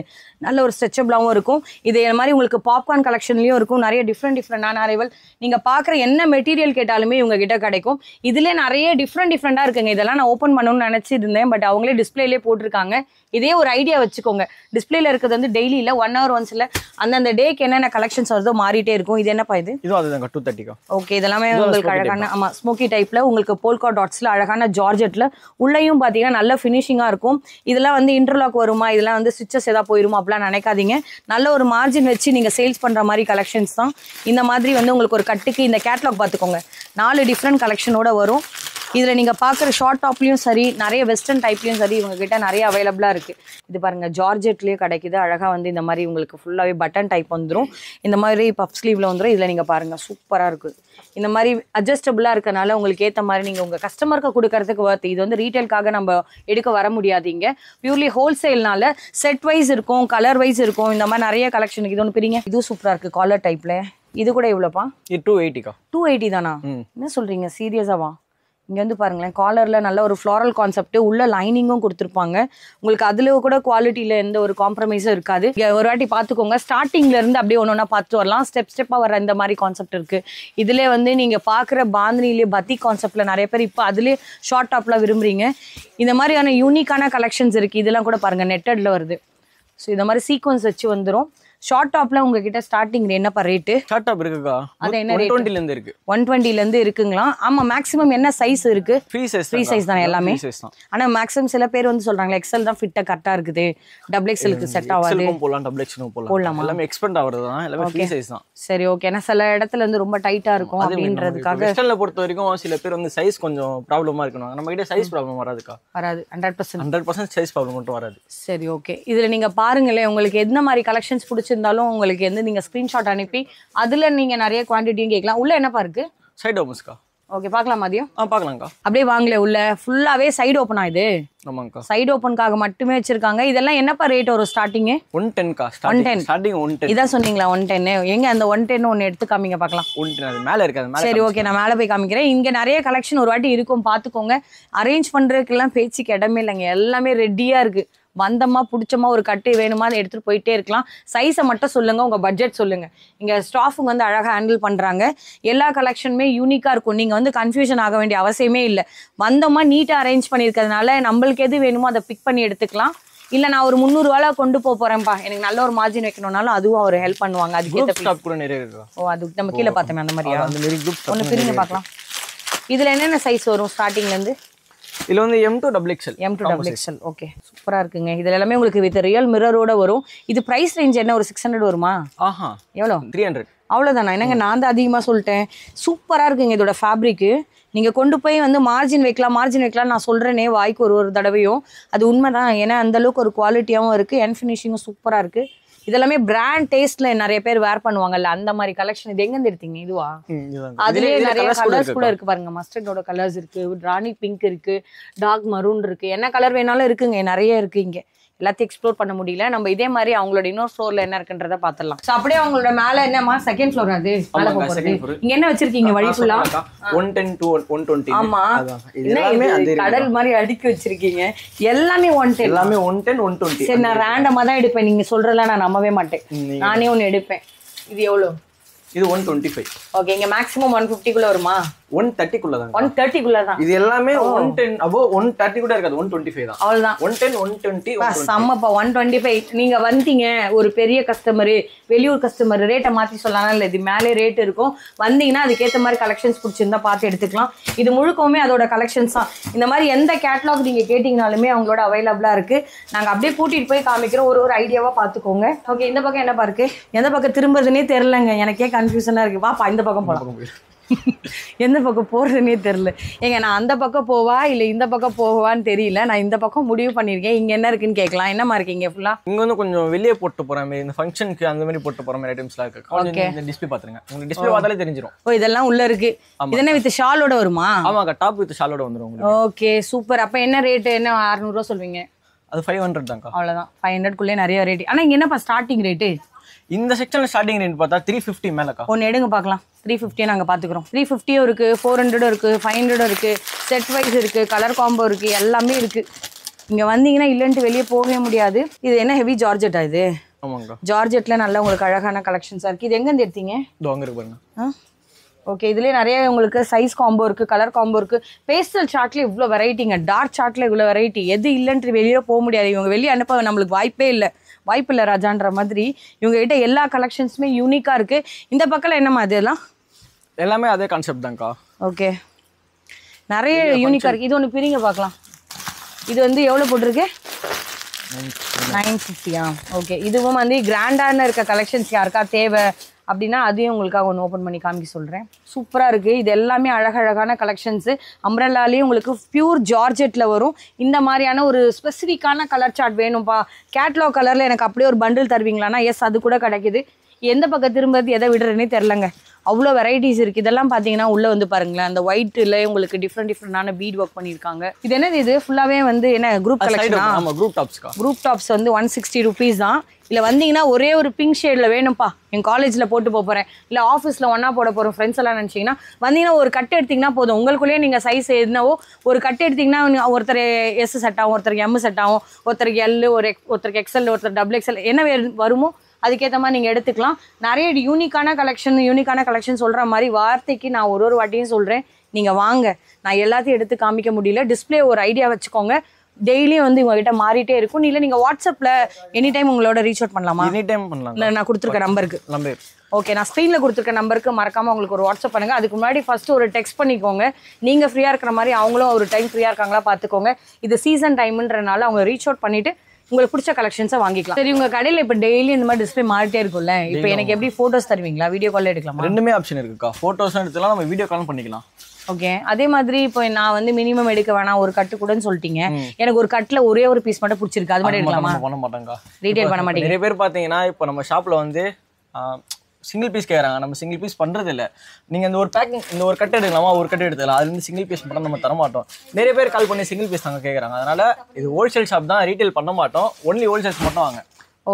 நல்ல ஒரு ஸ்ட்ரெச்சபிளாகவும் இருக்கும். இது மாதிரி உங்களுக்கு பாப்கார்ன் கலெக்ஷன்லயும் இருக்கும். நிறைய டிஃப்ரெண்டான அரைவல். நீங்க பாக்குற என்ன மெட்டீரியல் கேட்டாலுமே இவங்க கிட்ட கிடைக்கும். இதுல நிறைய டிஃப்ரெண்டா இருக்குங்க. இதெல்லாம் நான் ஓப்பன் பண்ணணும்னு நினைச்சிருந்தேன், பட் அவங்களே டிஸ்பிளேலே போட்டிருக்காங்க. இதே ஒரு ஐடியா வச்சுக்கோங்க. டிஸ்பிளேல இருக்கிறது வந்து டெய்லி இல்ல, 1 hour ஒன்ஸ்ல அந்தந்த டேக்கு என்னென்ன கலெக்ஷன்ஸ் வருதோ மாறிட்டே இருக்கும். இது என்னப்பா இது? இது அதுதாங்க 230. ஓகே, இதெல்லாமே உங்களுக்கு அழகான ஆமா ஸ்மோக்கி டைப்ல உங்களுக்கு போல்கா டாட்ஸ்ல அழகான ஜார்ஜெட்ல உள்ளேயும் பாத்தீங்கன்னா நல்ல ஃபினிஷிங்கா இருக்கும். இதெல்லாம் வந்து இன்டர்லாக் வருமா, இதெல்லாம் வந்து ஸ்டிச்சஸ் ஏதாவது போயிருமா அப்படிலாம் நினைக்காதீங்க. நல்ல ஒரு மார்ஜின் வச்சு நீங்க சேல்ஸ் பண்ற மாதிரி கலெக்ஷன்ஸ் தான். இந்த மாதிரி வந்து உங்களுக்கு ஒரு கட்டுக்கு இந்த கேட்லாக் பார்த்துக்கோங்க, 4 டிஃப்ரெண்ட் கலெக்ஷனோட வரும். இதில் நீங்கள் பார்க்குற ஷார்ட் டாப்லேயும் சரி நிறைய வெஸ்டர்ன் டைப்லேயும் சரி இவங்க கிட்ட நிறைய அவைலபிளாக இருக்குது. இது பாருங்கள் ஜார்ஜெட்லேயே கிடைக்குது. அழகாக வந்து இந்த மாதிரி உங்களுக்கு ஃபுல்லாகவே பட்டன் டைப் வந்துடும். இந்த மாதிரி பஃப் ஸ்லீவில் வந்துடும். இதில் நீங்கள் பாருங்கள் சூப்பராக இருக்குது. இந்த மாதிரி அட்ஜஸ்டபுளாக இருக்கனால உங்களுக்கு ஏற்ற மாதிரி நீங்கள் உங்கள் கஸ்டமருக்கு கொடுக்கறதுக்கு வர்த்து. இது வந்து ரீட்டைலுக்காக நம்ம எடுக்க வர முடியாது. இங்கே பியூர்லி ஹோல்சேல்னால செட் வைஸ் இருக்கும், கலர் வைஸ் இருக்கும். இந்த மாதிரி நிறைய கலெக்ஷன். இது ஒன்று பிரிங்க. இதுவும் சூப்பராக இருக்குது காலர் டைப்பில். இது கூட எவ்வளோப்பா? இது 280 280 தானா? என்ன சொல்கிறீங்க சீரியஸாவா? இங்கே வந்து பாருங்களேன் காலரில் நல்ல ஒரு ஃப்ளாரல் கான்செப்ட் உள்ள லைனிங்கும் கொடுத்துருப்பாங்க. உங்களுக்கு அதில் கூட குவாலிட்டியில் எந்த ஒரு காம்ப்ரமைஸும் இருக்காது. ஒரு வாட்டி பார்த்துக்கோங்க. ஸ்டார்டிங்லேருந்து அப்படியே ஒன்று ஒன்றா பார்த்துட்டு வரலாம். ஸ்டெப்பாக வர இந்த மாதிரி கான்செப்ட் இருக்குது. இதிலே வந்து நீங்கள் பார்க்குற பாந்தினிலே பத்தி கான்செப்டில் நிறைய பேர் இப்போ அதிலே ஷார்ட் டாப்லாம் விரும்புகிறீங்க. இந்த மாதிரியான யூனிக்கான கலெக்ஷன்ஸ் இருக்குது. இதெல்லாம் கூட பாருங்கள் நெட்டடில் வருது. ஸோ இந்த மாதிரி சீக்வன்ஸ் வச்சு வந்துடும். ஷார்ட் டாப்ல உங்ககிட்ட ஸ்டார்டிங் என்னப்பா ரேட்டு? ஷார்ட் டாப் இருக்குக்கா. அது என்ன ரேட்? 120 ல இருந்து இருக்கு. 120 ல இருந்து இருக்குங்களா? ஆமா. மேக்ஸிமம் என்ன சைஸ் இருக்கு? ஃப்ரீ சைஸ் தான் எல்லாமே. ஆனா மேக்ஸிமம் சில பேர் வந்து சொல்றாங்க எக்ஸல் தான் ஃபிட்டா கரெக்ட்டா இருக்குது, டபுள் எக்ஸலுக்கு செட் ஆகாது. எக்ஸலுக்கும் போலாம், டபுள் எக்ஸலுக்கும் போலாம். எல்லாமே எக்ஸ்பெண்ட் ஆவறதுதான். எல்லாமே ஃப்ரீ சைஸ் தான். சரி ஓகே. ஏன்னா சில இடத்துல வந்து ரொம்ப டைட்டா இருக்கும் அப்படின்றதுக்காக. வெஸ்டர்ன்ல பொறுத்த வரைக்கும் சில பேர் வந்து சைஸ் கொஞ்சம் ப்ராப்ளமா இருக்கணும். நம்ம கிட்ட சைஸ் ப்ராப்ளம் வராதுக்கா. வராது. 100% சைஸ் ப்ராப்ளம் மட்டும் வராது. சரி ஓகே. இதுல நீங்க பாருங்களே உங்களுக்கு எந்த மாதிரி கலெக்ஷன்ஸ் பிடிச்சிருந்தாலும் உங்களுக்கு வந்து நீங்க ஸ்கிரீன்ஷாட் அனுப்பி அதுல நீங்க நிறைய குவாண்டிட்டியும் கேட்கலாம். உள்ள என்னப்பா இருக்கு? சைடு ஓபன்ஸ்க்கா. ஓகே பார்க்கலாம் மதியம். பார்க்கலாம்க்கா. அப்படியே வாங்கல. உள்ள ஃபுல்லாவே சைடு ஓபனா இது? ஆமாங்கக்கா. சைடு ஓபனுக்காக மட்டுமே வச்சிருக்காங்க. இதெல்லாம் என்னப்பா ரேட் வரும் ஸ்டார்டிங்? 110 ஸ்டார்டிங். 110 இதான் சொன்னீங்களா 110? எங்க அந்த 110 ஒன்னு எடுத்து காமிங்க பார்க்கலாம். 110 அது மேல இருக்கு. அது மேல. சரி ஓகே நான் மேல போய் காமிக்கிறேன். இங்க நிறைய கலெக்ஷன் ஒரு வாட்டி இருக்கும் பாத்துக்கோங்க. அரேஞ்ச் பண்றதுக்கெல்லாம் பேச்சுக்கு இடமே இல்லைங்க. எல்லாமே ரெடியா இருக்கு. வந்தமா பிடிச்சமா ஒரு கட்டு வேணுமா அதை எடுத்துட்டு போயிட்டே இருக்கலாம். சைஸை மட்டும் சொல்லுங்க, உங்க பட்ஜெட் சொல்லுங்க. இங்க ஸ்டாஃபுங்க வந்து அழகா ஹேண்டில் பண்றாங்க. எல்லா கலெக்ஷனுமே யூனிக்கா இருக்கும். நீங்க வந்து கன்ஃபியூஷன் ஆக வேண்டிய அவசியமே இல்லை. வந்தோமா நீட்டா அரேஞ்ச் பண்ணிருக்கிறதுனால நம்மளுக்கு எது வேணுமோ அதை பிக் பண்ணி எடுத்துக்கலாம். இல்ல நான் ஒரு 300 ரூபாய் கொண்டு போறேன்ப்பா, எனக்கு நல்ல ஒரு மார்ஜின் வைக்கணும்னாலும் அதுவும் அவர் ஹெல்ப் பண்ணுவாங்க. அதுக்கேற்ற ஸ்டாப் கூட நிறைய இருக்கு. ஓ அது நம்ம கீழே பார்த்தோமே அந்த மாதிரியா? ஒன்னு பிரிங்க பார்க்கலாம். இதுல என்னென்ன சைஸ் வரும் ஸ்டார்டிங்ல இருந்து? இதுல வந்து M2 XXL. M2 XXL. Okay சூப்பரா இருக்குங்க. இதுல எல்லாமே உங்களுக்கு வித் ரியல் மிரரோட வரும். இது பிரைஸ் ரேஞ்ச் என்ன? ஒரு 600 வருமா? ஆஹா. எவ்வளோ? 300. அவ்வளோதானா? என்னங்க நான் தான் அதிகமாக சொல்லிட்டேன். சூப்பராக இருக்குங்க இதோட ஃபேப்ரிக்கு. நீங்கள் கொண்டு போய் வந்து மார்ஜின் வைக்கலாம் நான் சொல்கிறேனே வாய்க்கு ஒரு தடவையும். அது உண்மை தான். ஏன்னா அந்தளவுக்கு ஒரு குவாலிட்டியாகவும் இருக்குது, என் ஃபினிஷிங்கும் சூப்பராக இருக்குது. இதெல்லாமே பிராண்ட் டேஸ்ட்ல நிறைய பேர் வேர் பண்ணுவாங்கல்ல, அந்த மாதிரி கலெக்ஷன். இது எங்க எடுத்தீங்க? இதுவா? அதுலயே நிறைய கலர்ஸ் கூட இருக்கு பாருங்க. மஸ்டர்டோட கலர்ஸ் இருக்கு, ராணி பிங்க் இருக்கு, டார்க் மரூன் இருக்கு. என்ன கலர் வேணாலும் இருக்குங்க, நிறைய இருக்கு. இங்க எல்லாத்தையும் எக்ஸ்ப்ளோர் பண்ண முடியல. நம்ம இதே மாதிரி அவங்களோட இன்னொரு ஃப்ளோர்ல என்ன இருக்குன்றத பாத்துடலாம். சோ அப்படியே அவங்களோட மேல என்னமா செகண்ட் ஃப்ளோர்? அது மேல போறது. இங்க என்ன வச்சிருக்கீங்க வழி ஃபுல்லா? 110 to 120. ஆமா என்ன கடல் மாதிரி அடுக்கி வச்சிருக்கீங்க. எல்லாமே 110. எல்லாமே 110 120. சரி நான் ரேண்டமா தான் எடுப்பேன். நீங்க சொல்றதெல்லாம் நான் நம்பவே மாட்டேன். நானே ஒன்னு எடுப்பேன். இது எவ்வளவு? இது 125. ஓகே. இங்க மேக்ஸிமம் 150 குள்ள வருமா? 130 குள்ள தான். 130 குள்ள தான். இது எல்லாமே 110 above 130 கூட இருக்காது. 125 தான். அவ்வளவுதான். 110 120 சம்மப்பா 125. நீங்க வந்தீங்க ஒரு பெரிய கஸ்டமர், வெளியூர் கஸ்டமர், ரேட்டை மாத்தி சொல்லலாம். இல்ல இது மேலே ரேட் இருக்கும். வந்தீங்கன்னா அதுக்கேற்ற மாதிரி கலெக்ஷன்ஸ் பிடிச்சிருந்தா பார்த்து எடுத்துக்கலாம். இது முழுக்கவுமே அதோட கலெக்ஷன்ஸ் தான். இந்த மாதிரி எந்த கேட்லாக் நீங்க கேட்டீங்கனாலுமே அவங்களோட அவைலபிளா இருக்கு. நாங்க அப்படியே கூட்டிட்டு போய் காமிக்கிறோம். ஒரு ஐடியாவா பாத்துக்கோங்க. ஓகே. இந்த பக்கம் என்ன இருக்கு? எந்த பக்கம் திரும்புறதுன்னே தெரியலங்க. எனக்கே கன்ஃபியூஷனா இருக்கு. வாப்பா இந்த பக்கம் போலாம். எந்த பக்கம் போறதுன்னே தெரியல. ஏங்க நான் அந்த பக்கம் போவா இல்ல இந்த பக்கம் போவான்னு தெரியல. நான் இந்த பக்கம் முடிவு பண்ணிருக்கேன். இங்க என்ன இருக்குன்னு கேட்கலாம். என்னமா இருக்கீங்க ஃபுல்லா? இங்க வந்து கொஞ்சம் வெளியே போட்டு போற மாதிரி, இந்த ஃபங்க்ஷனுக்கு அந்த மாதிரி போட்டு போற மாதிரி ஐட்டம்ஸ்லாம் இருக்கு. கொஞ்சம் இந்த டிஸ்ப்ளே பாத்துங்க. உங்களுக்கு டிஸ்ப்ளே பார்த்தாலே தெரிஞ்சிரும். ஓ இதெல்லாம் உள்ள இருக்கு. இது என்ன வித் ஷாலோட வருமா? ஆமாங்க, டாப் வித் ஷாலோட வந்துரும் உங்களுக்கு. Okay super. அப்ப என்ன ரேட்? என்ன 600 ரூபாய் சொல்வீங்க? அது 500 தான்க்கா. அவ்வளவுதான். 500 குள்ளே நிறைய ரேட். ஆனா இங்க என்னப்பா ஸ்டார்டிங் ரேட்? இந்த செக்ஷன்ல ஸ்டார்டிங் ரேட் பார்த்தா 350 மேலக்கா. ஒன்னு எடுங்க பார்க்கலாம். 350 நாங்க பாத்துக்கிறோம். 350 இருக்கு, 400 இருக்கு, 500 இருக்கு, செட் வைஸ் இருக்கு, கலர் காம்போ இருக்கு, எல்லாமே இருக்கு. இங்க வந்தீங்கன்னா இல்லன்ட்டு வெளியே போகவே முடியாது. இது என்ன ஹெவி ஜார்ஜெட்டா? இது ஆமாங்க. ஜார்ஜெட்ல நல்ல உங்களுக்கு அழகான கலெக்ஷன்ஸா இருக்கு. இது எங்க இருந்து எடுத்தீங்க? அங்க இருக்கு பாருங்க. ஓகே. இதுலயே நிறைய உங்களுக்கு சைஸ் காம்போ இருக்கு, கலர் காம்போ இருக்கு. பேஸ்டல் சார்ட்ல இவ்வளவு வெரைட்டிங்க, டார்க் சார்ட்ல இவ்வளவு வெரைட்டி. எது இல்லன்ட்டு வெளியே போக முடியாது. இவங்க வெளியே அனுப்ப நம்மளுக்கு வாய்ப்பே இல்லை. வாய்ப்பு இல்லை ராஜான்ற மாதிரி இவங்க கிட்ட எல்லா கலெக்ஷன்ஸுமே யூனிக்கா இருக்கு. இந்த பக்கம் என்னமா அதெல்லாம்? எல்லாமே அதே கான்செப்ட் தான்க்கா. ஓகே. நிறைய யூனிக்கா இருக்கு. இது ஒன்று பிரிங்க பார்க்கலாம். இது வந்து எவ்வளோ போட்டிருக்கு? 950. ஓகே. இதுவும் வந்து கிராண்டான இருக்க கலெக்ஷன்ஸ் யாருக்கா தேவை அப்படின்னா அதையும் உங்களுக்காக ஒன்று ஓப்பன் பண்ணி காமிக்க சொல்கிறேன். சூப்பராக இருக்குது. இது எல்லாமே அழகழகான கலெக்ஷன்ஸு. அம்ப்ரெல்லாலேயும் உங்களுக்கு பியூர் ஜார்ஜெட்டில் வரும். இந்த மாதிரியான ஒரு ஸ்பெசிஃபிக்கான கலர் சார்ட் வேணும்ப்பா, கேட்லாக் கலரில் எனக்கு அப்படியே ஒரு பண்டில் தருவீங்களான்னா எஸ், அது கூட கிடைக்குது. எந்த பக்கம் திரும்பது எதை விடுறதுனே தெரிலங்க, அவ்வளோ வெரைட்டிஸ் இருக்குது. இதெல்லாம் பார்த்தீங்கன்னா உள்ளே வந்து பாருங்களேன், அந்த ஒயிட்டில் உங்களுக்கு டிஃப்ரெண்டான பீட் ஒர்க் பண்ணியிருக்காங்க. இது என்னது, இது ஃபுல்லாகவே வந்து என்ன குரூப் கலெக்ஷனா? குரூப் டாப்ஸ் வந்து 160 rupees தான். இல்லை வந்தீங்கன்னா ஒரே ஒரு பிங்க் ஷேடில் வேணும்ப்பா, என் காலேஜில் போட்டு போகிறேன், இல்லை ஆஃபீஸில் ஒன்றா போட போகிறோம் ஃப்ரெண்ட்ஸ் எல்லாம் நினச்சிங்கன்னா வந்தீங்கன்னா ஒரு கட்டு எடுத்திங்கன்னா போதும். உங்களுக்குள்ளேயே நீங்கள் சைஸ் என்னவோ ஒரு கட்டு எடுத்திங்கன்னா ஒருத்தர் எஸ் செட் ஆகும், ஒருத்தருக்கு எம் செட் ஆகும், ஒருத்தருக்கு எல், ஒருத்தருக்கு எக்ஸ்எல், ஒருத்தர் XXL, என்ன வருமோ அதுக்கேற்ற மாதிரி நீங்கள் எடுத்துக்கலாம். நிறைய யூனிக்கான கலெக்ஷன் சொல்கிற மாதிரி வார்த்தைக்கு நான் ஒரு வாட்டியும் சொல்கிறேன். நீங்கள் வாங்க, நான் எல்லாத்தையும் எடுத்து காமிக்க முடியல. டிஸ்பிளே ஒரு ஐடியா வச்சுக்கோங்க, டெய்லியும் வந்து உங்ககிட்ட மாறிட்டே இருக்கும். இல்லை நீங்கள் வாட்ஸ்அப்பில் எனி டைம் உங்களோட ரீச் அவுட் பண்ணலாமா? எனி டைம் பண்ணலாம். இல்லை நான் கொடுத்துருக்க நம்பருக்கு ஓகே, நான் ஸ்க்ரீனில் கொடுத்துருக்க நம்பருக்கு மறக்காமல் உங்களுக்கு ஒரு வாட்ஸ்அப் பண்ணுங்கள். அதுக்கு முன்னாடி ஃபஸ்ட்டு ஒரு டெக்ஸ்ட் பண்ணிக்கோங்க. நீங்கள் ஃப்ரீயாக இருக்கிற மாதிரி அவங்களும் ஒரு டைம் ஃப்ரீயாக இருக்காங்களா பார்த்துக்கோங்க. இது சீசன் டைம்ன்றனால அவங்க ரீச் அவுட் பண்ணிவிட்டு உங்களுக்கு பிடிச்ச கலெக்ஷன்ஸை வாங்கிக்கலாம். சரி, உங்கள் கடையில் இப்போ டெய்லி இந்த மாதிரி டிஸ்பிளே மாறிட்டே இருக்கும்ல, இப்போ எனக்கு எப்படி ஃபோட்டோஸ் தருவீங்களா, வீடியோ கால் எடுக்கலாமா? ரெண்டுமே ஆப்ஷன் இருக்குக்கா, ஃபோட்டோஸும் எடுத்துக்கலாம், நம்ம வீடியோ காலும் பண்ணிக்கலாம். ஓகே, அதே மாதிரி இப்போ நான் வந்து மினிமம் எடுக்க வேணாம், ஒரு கட்டு கூடன்னு சொல்லிட்டீங்க. எனக்கு ஒரு கட்டில் ஒரே ஒரு பீஸ் மட்டும் பிடிச்சிருக்கு, அது மாதிரி எடுக்கலாமா? பண்ண மாட்டாங்க, ரீட்டைல் பண்ண மாட்டேங்க. நிறைய பேர் பார்த்தீங்கன்னா இப்போ நம்ம ஷாப்பில் வந்து சிங்கிள் பீஸ் கேட்குறாங்க, நம்ம சிங்கிள் பீஸ் பண்ணுறது இல்லை. நீங்கள் இந்த ஒரு பேக்கிங், இந்த ஒரு கட்டு எடுக்கலாமா, ஒரு கட்டு எடுத்துக்கலாம், அதுலேருந்து சிங்கிள் பீஸ் மட்டும் நம்ம தரமாட்டோம். நிறைய பேர் கால் பண்ணி சிங்கிள் பீஸ் தாங்க கேட்குறாங்க. அதனால் இது ஹோல்சேல் ஷாப் தான், ரீட்டைல் பண்ண மாட்டோம், ஒன்லி ஹோல்சேல்ஸ் மட்டும் வாங்க.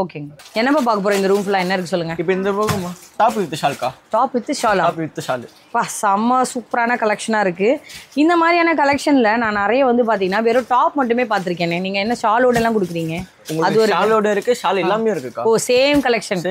ஓகேங்க, என்னப்பா பார்க்க போகிறோம் இந்த ரூம் ஃபுல்லாக, என்ன இருக்குது சொல்லுங்கள். இப்போ இந்த ரூம் டாப் வித் ஷால்க்கா. டாப் வித் ஷால் பா, செம்ம சூப்பரான கலெக்ஷனாக இருக்குது. இந்த மாதிரியான கலெக்ஷனில் நான் நிறைய வந்து பார்த்தீங்கன்னா வெறும் டாப் மட்டுமே பார்த்துருக்கேனே. நீங்கள் என்ன ஷாலோடெல்லாம் கொடுக்குறீங்க? அது ஒரு ஷாலோட இருக்கு, ஷால் எல்லாமே இருக்குக்கா. ஓ, சேம் கலெக்ஷன்,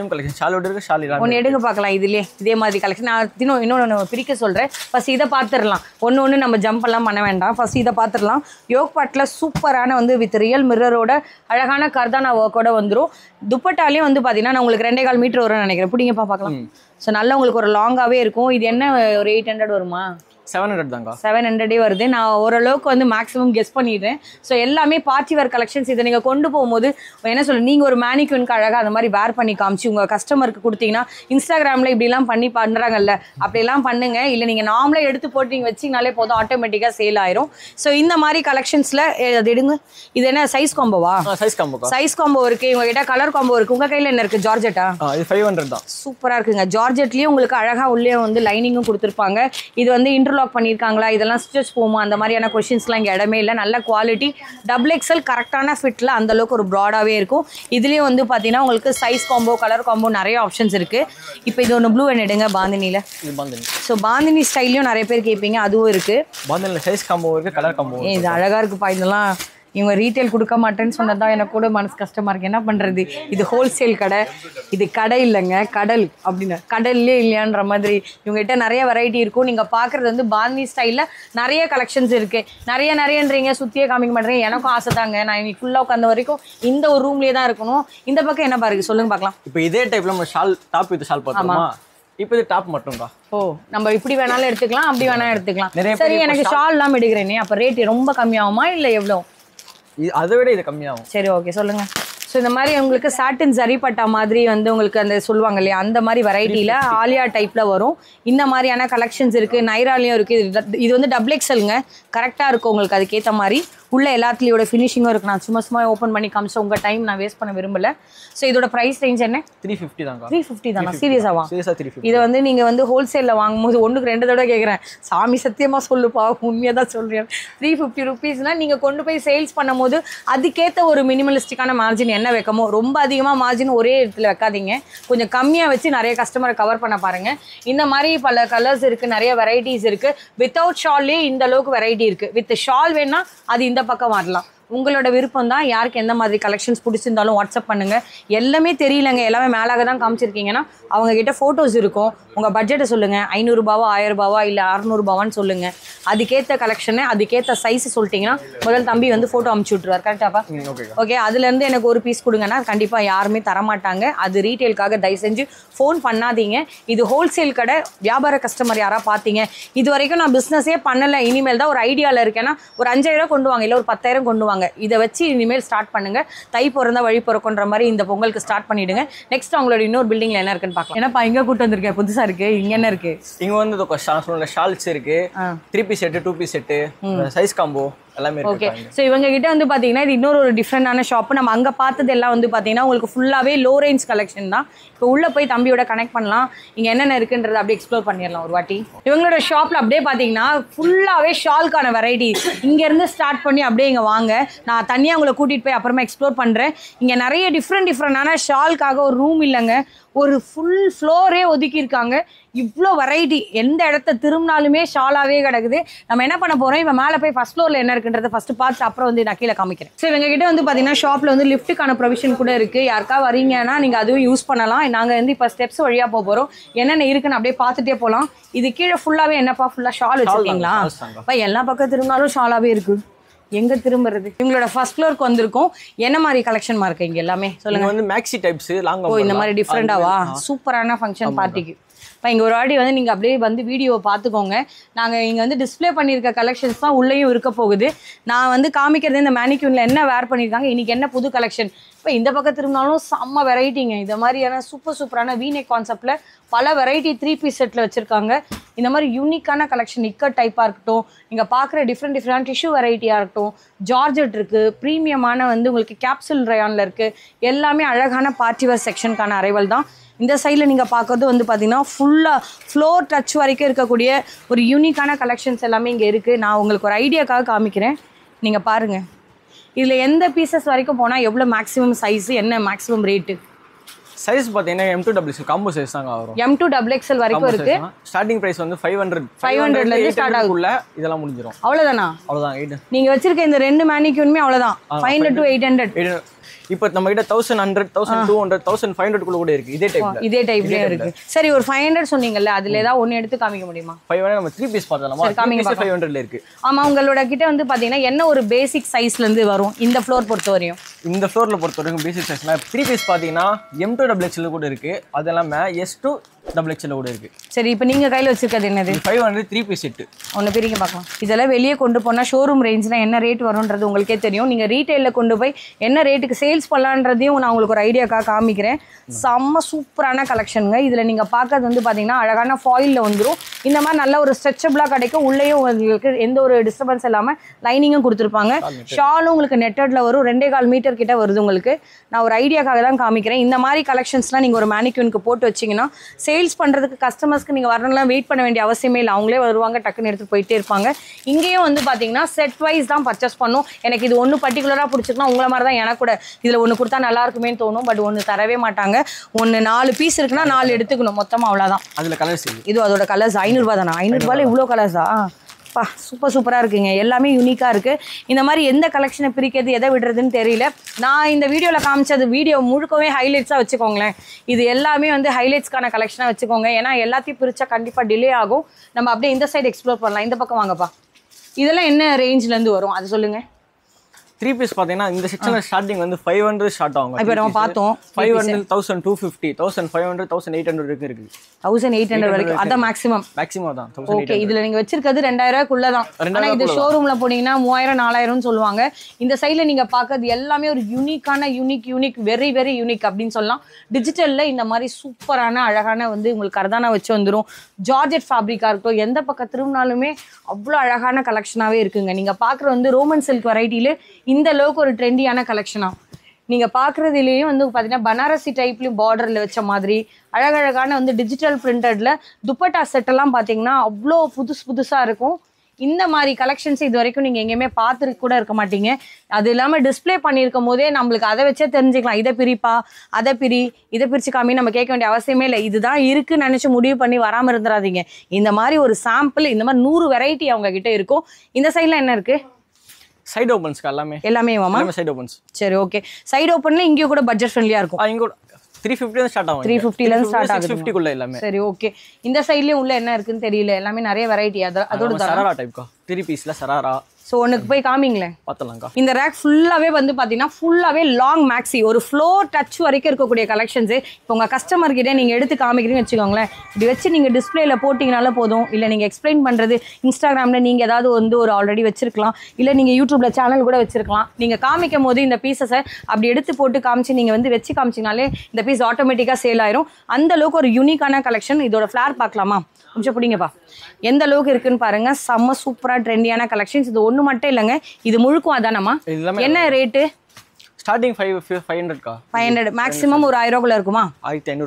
ஷாலோட இருக்கு, ஷால் எல்லாமே. ஒன்று எடுங்க பார்க்கலாம், இதுலேயே இதே மாதிரி கலெக்ஷன். நான் இன்னொன்று பிரிக்க சொல்கிறேன். ஃபர்ஸ்ட் இதை பார்த்துடலாம், ஒன்று நம்ம ஜம்ப் எல்லாம் பண்ண வேண்டாம். ஃபர்ஸ்ட் இதை பார்த்துடலாம். யோக் பாட்டில் சூப்பரான வந்து வித் ரியல் மிரரோட அழகான கர்தானா ஒர்க்கோட வந்துடும். துப்பட்டாலையும் வந்து பார்த்தீங்கன்னா நான் உங்களுக்கு 2.25 மீட்டர் வரும்னு நினைக்கிறேன். பிடிங்கப்பா பார்க்கலாம். ஸோ நல்லா உங்களுக்கு ஒரு லாங்காகவே இருக்கும். இது என்ன ஒரு 800 வருமா? 700 தாங்க. 700 வருது. நான் ஓரளவுக்கு வந்து மேக்ஸிமம் கெஸ் பண்ணிடுறேன். ஸோ எல்லாமே பார்ட்டி வேர் கலெக்ஷன்ஸ். இதை நீங்கள் கொண்டு போகும்போது என்ன சொல்ல, நீங்கள் ஒரு மேனிக்யூனுக்கு அழகாக அந்த மாதிரி வேர் பண்ணி காமிச்சு உங்கள் கஸ்டமருக்கு கொடுத்தீங்கன்னா, இன்ஸ்டாகிராமில் இப்படிலாம் பண்ணி பண்ணுறாங்கல்ல, அப்படிலாம் பண்ணுங்க. இல்லை நீங்கள் நார்மலாக எடுத்து போட்டு நீங்கள் வச்சிங்கனாலே போதும், ஆட்டோமேட்டிக்காக சேல் ஆயிரும். ஸோ இந்த மாதிரி கலெக்ஷன்ஸில் அது எடுங்க. இது என்ன சைஸ் காம்போவா? சைஸ் காம்போ இருக்குது. உங்ககிட்ட கலர் காம்போ இருக்குது. உங்கள் கையில் என்ன இருக்குது? ஜார்ஜெட்டா? இது 500 தான். சூப்பராக இருக்குங்க. ஜார்ஜெட்லேயும் உங்களுக்கு அழகாக உள்ளே வந்து லைனிங்கும் கொடுத்துருப்பாங்க. இது வந்து இன்டர்லாக் பண்ணியிருக்காங்களா, இதெல்லாம் ஸ்டிச் போகுமா, அந்த மாதிரியான கொஸ்டின்ஸ்லாம் இங்கே இடமே இல்லை. நல்ல குவாலிட்டி, XXL கரெக்டான ஃபிட்டில் அந்தளவுக்கு ஒரு ப்ராடாகவே இருக்கும். இதுலேயும் வந்து பார்த்தீங்கன்னா உங்களுக்கு சைஸ் காம்போ, கலர் காம்போ நிறைய ஆப்ஷன்ஸ் இருக்குது. இப்போ இது ஒன்று ப்ளூ என்ன எடுங்க, பாந்தினியில். ஸோ பாந்தினி ஸ்டைல்லையும் நிறைய பேர் கேட்பீங்க, அதுவும் இருக்குது. பாந்தினியில் சைஸ் காம்போ இருக்குது, கலர் காம்போ. இது அழகாக இருக்குப்பா. இதெல்லாம் இவங்க ரீட்டைல் கொடுக்க மாட்டேன்னு சொன்னதான் எனக்கு கூட மனசு கஷ்டமாக இருக்குது. என்ன பண்ணுறது, இது ஹோல்சேல் கடை, இது கடை இல்லைங்க, கடல் அப்படின்னு, கடல்லே இல்லையான்ற மாதிரி. இவங்ககிட்ட நிறைய வெரைட்டி இருக்கும். நீங்கள் பார்க்குறது வந்து பாந்தினி ஸ்டைலில் நிறைய கலெக்ஷன்ஸ் இருக்குது. நிறையன்றீங்க, சுற்றியே காமிக்க மாட்டேறீங்க. எனக்கும் ஆசை தாங்க, நான் இன்னைக்கு ஃபுல்லாக உட்காந்த வரைக்கும் இந்த ஒரு ரூம்லேயே தான் இருக்கணும். இந்த பக்கம் என்ன பாருங்க, சொல்லுங்க பார்க்கலாம். இப்போ இதே டைப்பில் நம்ம ஷால், டாப் வித் ஷால் பார்த்தோமா? இப்போ இது டாப் மட்டும் தான். ஓ, நம்ம இப்படி வேணாலும் எடுத்துக்கலாம், அப்படி வேணாலும் எடுத்துக்கலாம். சரி, எனக்கு ஷால் எல்லாம் எடுக்கிறேனே, அப்போ ரேட் ரொம்ப கம்மியாகுமா இல்லை எவ்வளோ? அதை விட இது கம்மியாகும். சரி, ஓகே, சொல்லுங்க. ஸோ இந்த மாதிரி உங்களுக்கு சாட்டின் சரிப்பட்டா மாதிரி வந்து உங்களுக்கு அந்த சொல்லுவாங்க இல்லையா, அந்த மாதிரி வெரைட்டியில் ஆலியா டைப்பில் வரும். இந்த மாதிரியான கலெக்ஷன்ஸ் இருக்குது. நைராலையும் இருக்குது. இது வந்து XXLங்க, கரெக்டாக இருக்கும் உங்களுக்கு அதுக்கேற்ற மாதிரி. உள்ள எல்லாத்துலேயோட ஃபினிஷிங்கும் இருக்குது. நான் சும்மா ஓப்பன் பண்ணி காமிச்சேன், உங்கள் டைம் நான் வேஸ்ட் பண்ண விரும்பல. ஸோ இதோட ப்ரைஸ் ரேஞ்ச் என்ன? 350 தாங்க. 350 தானா? சீரியஸாவா? 350. இதை வந்து நீங்கள் வந்து ஹோல்சேலில் வாங்கும்போது 1க்கு 2 தடவை கேட்குறேன். சாமி சத்தியமாக சொல்லுப்பா, உண்மையாக தான் சொல்கிறேன். 350 rupeesனால் நீங்கள் கொண்டு போய் சேல்ஸ் பண்ணும் போது அதுக்கேற்ற ஒரு மினிமலிஸ்டிக்கான மார்ஜின் என்ன வைக்கமோ, ரொம்ப அதிகமாக மார்ஜின் ஒரே இடத்துல வைக்காதீங்க. கொஞ்சம் கம்மியாக வச்சு நிறைய கஸ்டமரை கவர் பண்ண பாருங்கள். இந்த மாதிரி பல கலர்ஸ் இருக்குது, நிறைய வெரைட்டிஸ் இருக்குது. வித்தவுட் ஷால்லே இந்த அளவுக்கு வெரைட்டி இருக்குது. வித் ஷால் வேணா அது இந்த பக்கம் வரலாம். உங்களோட விருப்பம் தான். யாருக்கு எந்த மாதிரி கலெக்ஷன்ஸ் பிடிச்சிருந்தாலும் வாட்ஸ்அப் பண்ணுங்கள். எல்லாமே தெரியலங்க, எல்லாமே மேலாக தான் காமிச்சிருக்கீங்கன்னா அவங்க கிட்ட ஃபோட்டோஸ் இருக்கும். உங்கள் பட்ஜெட்டை சொல்லுங்கள், 500 ரூபாவா 1000 ரூபாவா இல்லை 600 ரூபாவான்னு சொல்லுங்கள். அதுக்கேற்ற கலெக்ஷனை அதுக்கேற்ற சைஸ் சொல்லிட்டீங்கன்னா முதல் தம்பி வந்து ஃபோட்டோ அமுச்சு விட்ருவார். கரெக்டாப்பா? ஓகே, அதுலேருந்து எனக்கு ஒரு பீஸ் கொடுங்கன்னா கண்டிப்பாக யாருமே தரமாட்டாங்க. அது ரீட்டெயிலுக்காக தயவு செஞ்சு ஃபோன் பண்ணாதீங்க. இது ஹோல்சேல் கடை. வியாபார கஸ்டமர் யாராக பார்த்தீங்க, இது வரைக்கும் நான் பிஸ்னஸே பண்ணலை, இனிமேல் தான் ஒரு ஐடியாவில் இருக்கேன்னா ஒரு 5000 கொண்டு வாங்க, இல்லை ஒரு 10,000 கொண்டு வாங்க. வாங்க. இதை வச்சு இனிமேல் ஸ்டார்ட் பண்ணுங்க. தை பிறந்தா வழி பிறக்குன்ற மாதிரி இந்த பொங்கலுக்கு ஸ்டார்ட் பண்ணிடுங்க. நெக்ஸ்ட் அவங்களோட இன்னொரு பில்டிங்ல என்ன இருக்குன்னு பார்க்கலாம். ஏன்னா இங்க கூட்டு வந்திருக்கேன், புதுசா இருக்கு. இங்க என்ன இருக்கு? இங்க வந்து ஷால்ஸ் இருக்கு, 3 piece set, 2 piece set, size combo எல்லாமே இருக்கு. ஓகே, ஸோ இவங்க கிட்ட வந்து பாத்தீங்கன்னா இது இன்னொரு ஒரு டிஃப்ரெண்டான ஷாப். நம்ம அங்க பார்த்தது எல்லாம் வந்து பாத்தீங்கன்னா உங்களுக்கு ஃபுல்லாவே லோ ரேஞ்ச் கலெக்ஷன் தான். இப்போ உள்ள போய் தம்பியோட கனெக்ட் பண்ணலாம், இங்க என்னென்ன இருக்குன்றத அப்படியே எக்ஸ்ப்ளோர் பண்ணிடலாம் ஒரு வாட்டி. இவங்களோட ஷாப்ல அப்படியே பாத்தீங்கன்னா ஃபுல்லாவே ஷால்கான வெரைட்டி இங்க இருந்து ஸ்டார்ட் பண்ணி அப்படியே இங்க வாங்க. நான் தனியா உங்களை கூட்டிட்டு போய் அப்புறமா எக்ஸ்ப்ளோர் பண்றேன். இங்க நிறைய டிஃப்ரெண்டான ஷால்காக ஒரு ரூம் இல்லைங்க, ஒரு ஃபுல் ஃப்ளோரே ஒதுக்கி இருக்காங்க. இவ்வளோ வெரைட்டி, எந்த இடத்த திரும்பினாலுமே ஷாலாவே கிடக்குது. நம்ம என்ன பண்ண போறோம், இப்போ மேலே போய் ஃபர்ஸ்ட் ஃப்ளோர்ல என்ன இருக்குன்றத ஃபர்ஸ்ட் பார்த்து அப்புறம் வந்து நான் கீழே காமிக்கிறேன். ஸோ இவங்க கிட்ட வந்து பார்த்தீங்கன்னா ஷாப்ல வந்து லிஃப்ட்டுக்கான ப்ரொவிஷன் கூட இருக்கு. யாருக்கா வரீங்கன்னா நீங்க அதுவும் யூஸ் பண்ணலாம். நாங்கள் வந்து இப்போ ஸ்டெப்ஸ் வழியா போக போறோம், என்னென்ன இருக்குன்னு அப்படியே பார்த்துட்டே போகலாம். இது கீழே ஃபுல்லாவே என்னப்பா ஃபுல்லா ஷால் வச்சிருக்கீங்களா? எல்லா பக்கம் திரும்பினாலும் ஷாலாவே இருக்கு, எங்க திரும்புறது? இவங்களோட ஃபர்ஸ்ட் ஃப்ளோருக்கு வந்திருக்கும். என்ன மாதிரி கலெக்ஷன் இருக்கு இங்க எல்லாமே சொல்லுங்க. வந்து மேக்ஸி டைப்ஸ், லாங் இந்த மாதிரி டிஃப்ரெண்டாவா? சூப்பரான ஃபங்க்ஷன் பார்ட்டிக்கு. இப்போ இங்கே ஒரு வாட்டி வந்து நீங்கள் அப்படியே வந்து வீடியோவை பார்த்துக்கோங்க. நாங்கள் இங்கே வந்து டிஸ்பிளே பண்ணியிருக்க கலெக்ஷன்ஸ் தான் உள்ளேயும் இருக்க போகுது. நான் வந்து காமிக்கிறது இந்த மேனிக்யூனில் என்ன வேர் பண்ணியிருக்காங்க, இன்றைக்கி என்ன புது கலெக்ஷன். இப்போ இந்த பக்கம் திரும்பினாலும் செம்ம வெரைட்டிங்க. இந்த மாதிரியான சூப்பரான வீநெக் கான்செப்டில் பல வெரைட்டி 3 பீஸ் செட்டில் வச்சுருக்காங்க. இந்த மாதிரி யூனிக்கான கலெக்ஷன், இக்கட் டைப்பாக இருக்கட்டும், நீங்கள் பார்க்குற டிஃப்ரெண்ட் டிஷ்யூ வெரைட்டியாக இருக்கட்டும், ஜார்ஜெட் இருக்குது, ப்ரீமியமான வந்து உங்களுக்கு கேப்சூல் ரயானில் இருக்குது. எல்லாமே அழகான பார்ட்டிவேர் செக்ஷனுக்கான அரைவல் தான். இந்த சைடில் நீங்கள் பார்க்குறது வந்து பார்த்தீங்கன்னா ஃபுல்லாக ஃப்ளோர் டச் வரைக்கும் இருக்கக்கூடிய ஒரு யூனிக்கான கலெக்ஷன்ஸ் எல்லாமே இங்கே இருக்குது. நான் உங்களுக்கு ஒரு ஐடியாக்காக காமிக்கிறேன், நீங்கள் பாருங்கள். இதில் எந்த பீசஸ் வரைக்கும் போனால் எவ்வளோ மேக்ஸிமம் சைஸு, என்ன மேக்ஸிமம் ரேட்டு? சைஸ் பார்த்தீங்கன்னா M2XL காம்போ சைஸ் தாங்க வரும். M2XL வரைக்கும் இருக்கு. ஸ்டார்டிங் பிரைஸ் வந்து 500 ல இருந்து ஸ்டார்ட் ஆகுள்ள இதெல்லாம் முடிஞ்சிரும். அவ்வளவுதானா? அவ்வளவுதான். 8 நீங்க வச்சிருக்க இந்த ரெண்டு மேனிக்யூனுமே அவ்வளவுதான், 500 to 800. இப்போ நம்ம கிட்ட 1100, 1200, 1500 குள்ள கூட இருக்கு. இதே டைப்லயே இருக்கு. சரி, ஒரு 500 சொன்னீங்கல்ல, அதுல ஏதாவது ஒன்னு எடுத்து காமிக்க முடியுமா? 500 நம்ம 3 பீஸ் பார்த்தலாமா? 500 ல இருக்கு. ஆமா, உங்களோட கிட்ட வந்து பாத்தீங்கன்னா என்ன ஒரு பேசிக் சைஸ்ல இருந்து வரும் இந்த ஃப்ளோர் பொறுத்தவரையும்? இந்த ஃப்ளோர்ல பொறுத்தவரைக்கும் பேசிக் சைஸ்னா 3 பீஸ் பாத்தீங்கன்னா M2XL கூட இருக்கு, அது எல்லாமே S2XL கூட இருக்கு. சரி, இப்போ நீங்க கையில வச்சிருக்கிறது என்னது? 500 3 பீஸ் செட். ஒன்னு பிரிக்க பார்க்கலாம். இதெல்லாம் வெளியே கொண்டு போனா ஷோரூம் ரேஞ்ச்ல என்ன ரேட் வரும்ன்றது உங்களுக்கே தெரியும். நீங்க ரீட்டைல்ல கொண்டு போய் என்ன ரேட்டுக்கு சேல்ஸ் பண்ணலான்றதையும் நான் உங்களுக்கு ஒரு ஐடியாக்காக காமிக்கிறேன். செம்ம சூப்பரான கலெக்ஷனுங்க. இதுல நீங்க பார்க்கறது வந்து பாத்தீங்கன்னா அழகான ஃபாயில்ல வந்துடும். இந்த மாதிரி நல்ல ஒரு ஸ்ட்ரெச்சபிளா கிடைக்கும். உள்ளேயும் உங்களுக்கு எந்த ஒரு டிஸ்டர்பன்ஸ் இல்லாம லைனிங்கும் கொடுத்துருப்பாங்க. ஷாலும் உங்களுக்கு நெட்டட்ல வரும். 2.25 மீட்டர் கிட்ட வருது உங்களுக்கு. நான் ஒரு ஐடியாக்காக தான் காமிக்கிறேன். இந்த மாதிரி கலெக்ஷன்ஸ்லாம் நீங்க ஒரு மேனிக்யூனுக்கு போட்டு வச்சீங்கன்னா சேல்ஸ் பண்றதுக்கு கஸ்டமர்ஸ்க்கு நீங்க வரணும்லாம் வெயிட் பண்ண வேண்டிய அவசியமே இல்லை. அவங்களே வருவாங்க, டக்குன்னு எடுத்து போயிட்டே இருப்பாங்க. இங்கேயும் வந்து பாத்தீங்கன்னா செட் வைஸ் தான் பர்ச்சேஸ் பண்ணும். எனக்கு இது ஒன்று பர்டிகுலரா பிடிச்சிருக்குன்னா உங்களை மாதிரி தான் எனக்கு கூட இதுல ஒன்று கொடுத்தா நல்லா இருக்குமேன்னு தோணும். பட் ஒன்று தரவே மாட்டாங்க. ஒன்று 4 பீஸ் இருக்குன்னா 4 எடுத்துக்கணும் மொத்தமா, அவ்வளோதான். அதுல கலர்ஸ் இது அதோட கலர்ஸ் 500 ரூபா தானா? 500 ரூபாயில இவ்வளோ கலர்ஸா? சூப்பராக இருக்குங்க. எல்லாமே யூனிக்காக இருக்குது. இந்த மாதிரி எந்த கலெக்ஷனை பிரிக்கிறது எதை விடுறதுன்னு தெரியல. நான் இந்த வீடியோவில் காமிச்சது வீடியோ முழுக்கவே ஹைலைட்ஸாக வச்சுக்கோங்களேன். இது எல்லாமே வந்து ஹைலைட்ஸ்க்கான கலெக்ஷனாக வச்சுக்கோங்க. ஏன்னா எல்லாத்தையும் பிரித்தா கண்டிப்பாக டிலே ஆகும். நம்ம அப்படியே இந்த சைடு எக்ஸ்ப்ளோர் பண்ணலாம். இந்த பக்கம் வாங்கப்பா. இதெல்லாம் என்ன ரேஞ்சிலேருந்து வரும் அது சொல்லுங்கள். 3 பீஸ் பாத்தீங்கன்னா இந்த செக்ஷன்ல ஸ்டார்டிங் வந்து 500 ஸ்டார்ட் ஆகும். இப்போ நம்ம பார்த்தோம் 500, 1250, 1500, 1800 வரைக்கும் இருக்கு. 1800 வரைக்கும் அதான் மேக்ஸிமம் தான். ஓகே, இதுல நீங்க வச்சிருக்கிறது 2000 ரூபாய்க்குள்ள தான். ஆனா இது ஷோரூம்ல போனீங்கன்னா 3000 4000 சொல்லுவாங்க. இந்த சைடுல நீங்க பாக்குறது எல்லாமே ஒரு யூனிக் வெரி வெரி யூனிக் அப்படின்னு சொல்லலாம். டிஜிட்டல்ல இந்த மாதிரி சூப்பரான அழகான வந்து உங்களுக்கு கர்தானா வச்சு வந்துடும். ஜார்ஜெட் ஃபேப்ரிக்கா இருக்கட்டும், எந்த பக்கம் திரும்பினாலுமே அவ்வளோ அழகான கலெக்ஷனாவே இருக்குங்க. நீங்க பாக்குற வந்து ரோமன் சில்க் வெரைட்டில இந்த அளவுக்கு ஒரு ட்ரெண்டியான கலெக்ஷனா நீங்க பாக்குறதுலயும் வந்து பாத்தீங்கன்னா பனாரசி டைப்லயும் பார்டர்ல வச்ச மாதிரி அழகழகான வந்து டிஜிட்டல் பிரிண்டட்ல துப்பட்டா செட் எல்லாம் பாத்தீங்கன்னா அவ்வளோ புதுசா இருக்கும். இந்த மாதிரி கலெக்ஷன்ஸ் இது வரைக்கும் நீங்க எங்கேயுமே பார்த்துட்டு கூட இருக்க மாட்டீங்க. அது இல்லாம டிஸ்பிளே பண்ணியிருக்கும் போதே நம்மளுக்கு அதை வச்சே தெரிஞ்சுக்கலாம். இதை பிரிப்பா, இதை பிரிச்சு காமி நம்ம கேட்க வேண்டிய அவசியமே இல்லை. இதுதான் இருக்குன்னு நினைச்சு முடிவு பண்ணி வராம இருந்துடாதீங்க. இந்த மாதிரி ஒரு சாம்பிள், இந்த மாதிரி 100 வெரைட்டி அவங்க கிட்ட இருக்கும். இந்த சைட்ல என்ன இருக்கு? சைடு ஓபன்ஸ்க்கு எல்லாமே வாமா சைடு ஓபன்ஸ். சரி, ஓகே. சைடு ஓபன்ல இங்க கூட பட்ஜெட் ஃப்ரெண்ட்லியா இருக்கும். இங்க 350 ல ஸ்டார்ட் ஆகும். 350 ல ஸ்டார்ட் ஆகுது. 650 குள்ள எல்லாமே. சரி, ஓகே. இந்த சைடுலயும் உள்ள என்ன இருக்குன்னு தெரியல. எல்லாமே நிறைய வெரைட்டி. அதோட சராரா டைப்க்கா. 3 பீஸ்ல சராரா, ஸோ ஒன்றுக்கு போய் காமிங்களேன் பார்த்தலாம்க்கா. இந்த ரேக் ஃபுல்லாகவே வந்து பார்த்தீங்கன்னா ஃபுல்லாகவே லாங் மேக்ஸி ஒரு ஃப்ளோர் டச் வரைக்கும் இருக்கக்கூடிய கலெக்ஷன்ஸு. இப்போ உங்கள் கஸ்டமர்கிட்ட நீங்கள் எடுத்து காமிக்கிறீங்கன்னு வச்சுக்கோங்களேன், இப்படி வச்சு நீங்கள் டிஸ்பிளேல போட்டிங்கனால போதும். இல்லை நீங்கள் எக்ஸ்பிளைன் பண்ணுறது இன்ஸ்டாகிராமில் நீங்கள் ஏதாவது வந்து ஒரு ஆல்ரெடி வச்சிருக்கலாம், இல்லை நீங்கள் யூடியூப்பில் சேனல் கூட வச்சிருக்கலாம். நீங்கள் காமிக்கும் போது இந்த பீஸஸை அப்படி எடுத்து போட்டு காமிச்சு நீங்கள் வந்து வச்சு காமிச்சிங்கனாலே இந்த பீஸ் ஆட்டோமேட்டிக்காக சேல் ஆயிரும். அந்த அளவுக்கு ஒரு யூனிக்கான கலெக்ஷன். இதோட ஃப்ளார் பார்க்கலாமா? கொஞ்சம் பிடிங்கப்பா, எந்த அளவுக்கு இருக்குன்னு பாருங்க. செம்ம சூப்பரா ட்ரெண்டியான கலெக்ஷன்ஸ். இது ஒண்ணு மட்டும் இல்லைங்க, இது முழுக்கும் அதானமா? என்ன ரேட்டு? ஸ்டார்டிங் 500க்கா. 500 மேக்ஸிமம் ஒரு 1000 ரூபாய்க்குள்ள இருக்குமா? 1500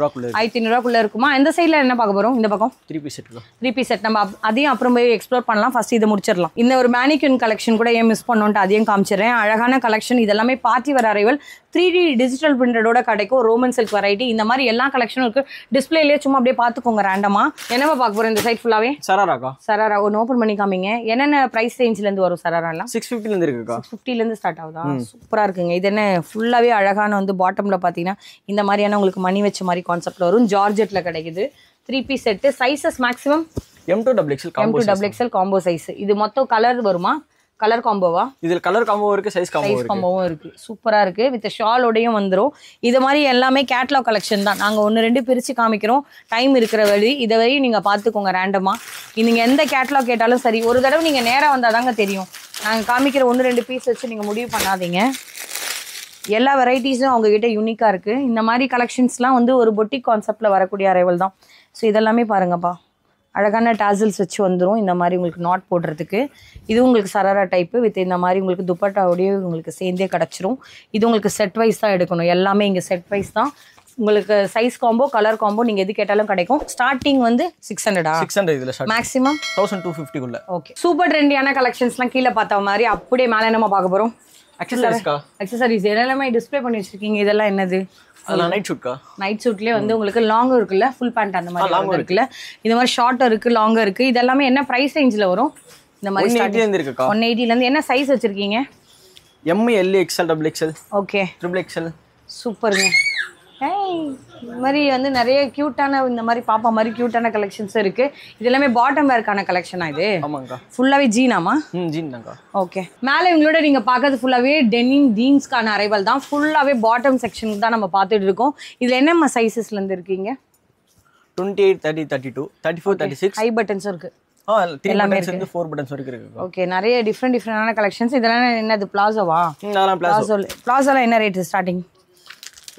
ரூபாய்க்குள்ள இருக்குமா? இந்த சைடுல என்ன பார்க்க போறோம்? இந்த பக்கம் 3 பீஸ் செட். 3 piece set. நம்ம அதையும் அப்புறம் போய் எக்ஸ்ப்ளோர் பண்ணலாம். ஃபர்ஸ்ட் இதை முடிச்சிடலாம். இந்த ஒரு மேனிக்யூன் கலெக்ஷன் கூட ஏன் மிஸ் பண்ணோன்ட்டு அதையும் காமிச்சிடுறேன். அழகான கலெக்ஷன். இதெல்லாமே பார்ட்டி வர அரைவல் 3D டிஜிட்டல் பிரிண்டடோட கிடைக்கும். Roman silk variety. இந்த மாதிரி எல்லா கலெக்ஷனும் இருக்கு. டிஸ்பிளேலேயே சும்மா அப்படியே பார்த்துக்கோங்க ரேண்டமா. என்னவா பார்க்க போறோம் இந்த சைட் ஃபுல்லாவே? சராராக்கா. சராரா ஒன்று ஓப்பன் பண்ணி காமிங்க. என்னென்ன பிரைஸ் ரேஞ்சில இருந்து வரும் சராராலாம்? 650 இருந்து இருக்குக்கா. 650 இருந்து ஸ்டார்ட் ஆகுதா? சூப்பரா இருக்குங்க. இது என்ன ஃபுல்லாவே அழகான வந்து பாட்டம்ல பாத்தீங்கன்னா இந்த மாதிரியான உங்களுக்கு மணி வச்ச மாதிரி கான்செப்ட்ல வரும். ஜார்ஜெட்ல கிடைக்குது. 3 piece set. Sizes maximum M2XXL combo size. இது மொத்தம் கலர் வருமா? கலர் காம்போவா? இதுல கலர் காம்போ இருக்கு, சைஸ் காம்போவும் இருக்கு. சூப்பரா இருக்கு. வித் ஷாலோடையும் வந்துரும். இது மாதிரி எல்லாமே கேட்லாக் கலெக்ஷன் தான். நாங்க 1-2 பிரிச்சு காமிக்கிறோம். டைம் இருக்கிற வழி இதை வரையும் நீங்க பாத்துக்கோங்க ரேண்டமா. நீங்க எந்த கேட்லாக் கேட்டாலும் சரி, ஒரு தடவை நீங்க நேரா வந்தாதாங்க தெரியும். நாங்க காமிக்கிற 1-2 பீஸ் வச்சு நீங்க முடிவு பண்ணாதீங்க. எல்லா வெரைட்டிஸும் அவங்ககிட்ட யூனிக்காக இருக்குது. இந்த மாதிரி கலெக்ஷன்ஸ்லாம் வந்து ஒரு பொட்டிக் கான்செப்டில் வரக்கூடிய அரைவல் தான். ஸோ இதெல்லாமே பாருங்கப்பா, அழகான டாசில்ஸ் வச்சு வந்துடும். இந்த மாதிரி உங்களுக்கு நாட் போடுறதுக்கு. இது உங்களுக்கு சராரா டைப்பு வித் இந்த மாதிரி உங்களுக்கு துப்பட்டாவோடய உங்களுக்கு சேர்ந்தே கிடச்சிரும். இது உங்களுக்கு செட் வைஸ் தான் எடுக்கணும். எல்லாமே இங்கே செட் வைஸ் தான். உங்களுக்கு சைஸ் காம்போ, கலர் காம்போ நீங்கள் எது கேட்டாலும் கிடைக்கும். ஸ்டார்டிங் வந்து 600 இதில் மேக்ஸிமம் 1250 ஓகே. சூப்பர் ட்ரெண்டியான கலெக்ஷன்ஸ்லாம் கீழே பார்த்த மாதிரி அப்படியே மேலே நம்ம பார்க்க போகிறோம். அக்சசரிஸ் எல்லாமே டிஸ்ப்ளே பண்ணி வச்சிருக்கீங்க. இதெல்லாம் என்னது? நைட் ஷூட்க்கா. நைட் ஷூட்லயே வந்து உங்களுக்கு லாங்கும் இருக்குல்ல, ஃபுல் பேண்ட் அந்த மாதிரி இருக்குல்ல, இந்த மாதிரி ஷார்ட்டும் இருக்கு, லாங்கும் இருக்கு. இதெல்லாமே என்ன பிரைஸ் ரேஞ்சில் வரும்? இந்த மாதிரி 180 இருந்து. என்ன சைஸ் வச்சிருக்கீங்க? M, L, XL, XXL. Okay. XXL. சூப்பருங்க. இந்த மாதிரி வந்து நிறைய கியூட்டான இந்த மாதிரி பாப்பா மாதிரி கியூட்டான கலெக்ஷன்ஸ் இருக்கு. இது எல்லாமே பாட்டம் வேர்க்கான கலெக்ஷனா? இது ஆமாங்கக்கா. ஃபுல்லாவே ஜீனாமா? ஜீன் தான்க்கா. ஓகே. மேலே இவங்களோட நீங்க பார்க்கறது ஃபுல்லாவே டெனிம் ஜீன்ஸ்க்கான அரைவல் தான். ஃபுல்லாவே பாட்டம் செக்ஷன் தான் நம்ம பார்த்துட்டு இருக்கோம். இதுல என்னென்ன சைஸஸ்ல இருந்து இருக்கீங்க? 28, 30, 32, 34, 36. ஹை பட்டன்ஸும் இருக்கு. எல்லாமே இருக்கு. 4 பட்டன்ஸ் வரைக்கும் இருக்கு. ஓகே. நிறைய டிஃப்ரெண்டான கலெக்ஷன்ஸ். இதெல்லாம் என்னது? பிளாசோவா? பிளாசோல என்ன ரேட் ஸ்டார்டிங்?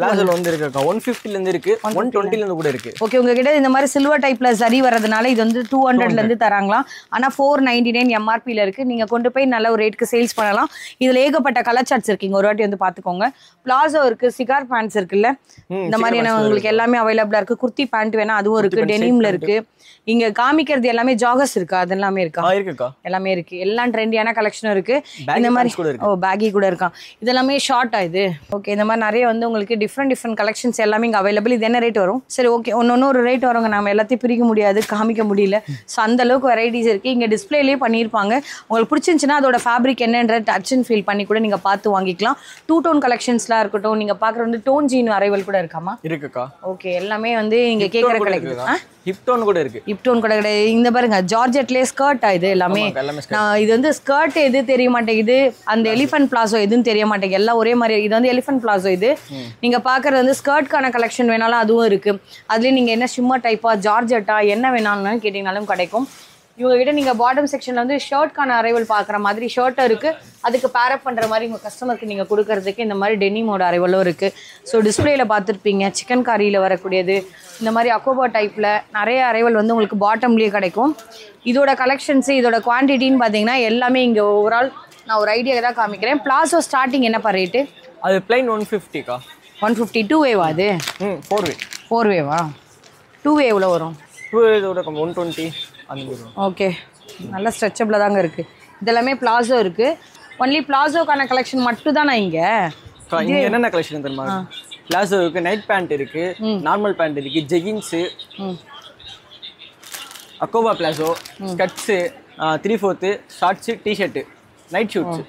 பிளாசோல வந்து இருக்குக்கா 150 ல இருந்து இருக்கு, 120 ல இருந்து கூட இருக்கு. ஓகே. உங்ககிட்ட இந்த மாதிரி சில்வர் டைப்ல சரி வரதுனால இது வந்து 200 ல இருந்து தராங்களாம். ஆனா 499 MRP ல இருக்கு. நீங்க கொண்டு போய் நல்ல ஒரு ரேட்க்கு சேல்ஸ் பண்ணலாம். இதுல ஏகப்பட்ட கலர் சார்ட்ஸ் இருக்கீங்க. ஒரு வாட்டி வந்து பாத்துக்கோங்க. பிளாசோ இருக்கு, சிகார் பேண்ட்ஸ் இருக்குல்ல, இந்த மாதிரியான உங்களுக்கு எல்லாமே அவைலபிளா இருக்கு. குர்த்தி பேண்ட் வேணா அதுவும் இருக்கு. டெனிம்ல இருக்கு. இங்க காமிக்கிறது எல்லாமே ஜாகர்ஸ் இருக்கு. அது எல்லாமே இருக்கா? இருக்குக்கா. எல்லாமே இருக்கு. எல்லாம் ட்ரெண்டியான கலெக்ஷனும் இருக்கு. இந்த மாதிரி பேகி கூட இருக்கா. இதெல்லாமே ஷார்ட்டா இது? ஓகே. இந்த மாதிரி நிறைய வந்து உங்களுக்கு டிஃப்ரெண்ட் கலெக்ஷன்ஸ் எல்லாமே இங்கே அவைலபிள். இது என்ன ரேட் வரும்? சரி, ஓகே. ஒன்று ஒரு ரேட் வருங்க. நம்ம எல்லாத்தையும் பிரிக்க முடியாது, காமிக்க முடியல. ஸோ அந்த அளவுக்கு வெரைட்டிஸ் இருக்குது. இங்கே டிஸ்பிளேலேயே பண்ணியிருப்பாங்க. உங்களுக்கு பிடிச்சிருந்துச்சுன்னா அதோட ஃபேப்ரிக் என்னன்ற டச் அண்ட் ஃபீல் பண்ணி கூட நீங்கள் பார்த்து வாங்கிக்கலாம். 2 டோன் கலெக்ஷன்ஸ்லாம் இருக்கட்டும். நீங்கள் பார்க்குற வந்து டோன் ஜீன் அரைவல் கூட இருக்காமா? இருக்குக்கா. ஓகே. எல்லாமே வந்து இங்கே கேட்குற கிடைக்குது. ஹிப் டோன் கூட இருக்கு. ஹிப் டோன் கூட கிடையாது. இந்த பாருங்க, ஜார்ஜெட்லேயே ஸ்கர்ட் இது எல்லாமே. நான் இது வந்து ஸ்கர்ட் எது தெரிய மாட்டேங்குது, அந்த எலிஃபென்ட் பிளாசோ எதுன்னு தெரிய மாட்டேங்குது. எல்லாம் ஒரே மாதிரி. இது வந்து எலிஃபென்ட் பிளாசோ. இது நீங்கள் பார்க்குறது வந்து ஸ்கர்ட்கான கலெக்ஷன் வேணாலும் அதுவும் இருக்குது. அதுலேயே நீங்கள் என்ன ஷிம்மர் டைப்பா, ஜார்ஜெட்டா, என்ன வேணாலும் கேட்டிங்கனாலும் கிடைக்கும். இவங்ககிட்ட நீங்கள் பாட்டம் செக்ஷனில் வந்து ஷர்ட்கான அரைவல் பார்க்குற மாதிரி ஷர்ட்டும் இருக்குது. அதுக்கு பேரப் பண்ணுற மாதிரி உங்கள் கஸ்டமருக்கு நீங்கள் கொடுக்கறதுக்கு இந்த மாதிரி டெனிமோட அரைவலும் இருக்குது. ஸோ டிஸ்பிளேயில் பார்த்துருப்பீங்க. சிக்கன் காரியில் வரக்கூடியது, இந்த மாதிரி அக்கோபா டைப்பில் நிறைய அரைவல் வந்து உங்களுக்கு பாட்டம்லேயே கிடைக்கும். இதோட கலெக்ஷன்ஸு, இதோட குவான்டிட்டின்னு பார்த்தீங்கன்னா எல்லாமே இங்கே ஓவரால் நான் ஒரு ஐடியா தான் காமிக்கிறேன். பிளாசோ ஸ்டார்டிங் என்னப்பா ரேட்டு? அது பிளைன் 150க்கா. 150. 2 வேவா அது? 4 வேவா? 2 வே எவ்வளோ வரும்? 2 வேவோட 120 அந்த மாதிரி. ஓகே. நல்ல ஸ்ட்ரெச்சபிளாக தாங்க இருக்குது. இதெல்லாமே பிளாசோ இருக்குது. ஒன்லி பிளாசோக்கான கலெக்ஷன் மட்டும் தான் நான் இங்கே. இங்கே என்னென்ன கலெக்ஷன் தெரியுமா? பிளாசோ இருக்குது, நைட் பேண்ட் இருக்குது, நார்மல் பேண்ட் இருக்குது, ஜெகின்ஸு, அக்கோபா palazzo, skirts, 3/4 shorts, T-shirt, night suits.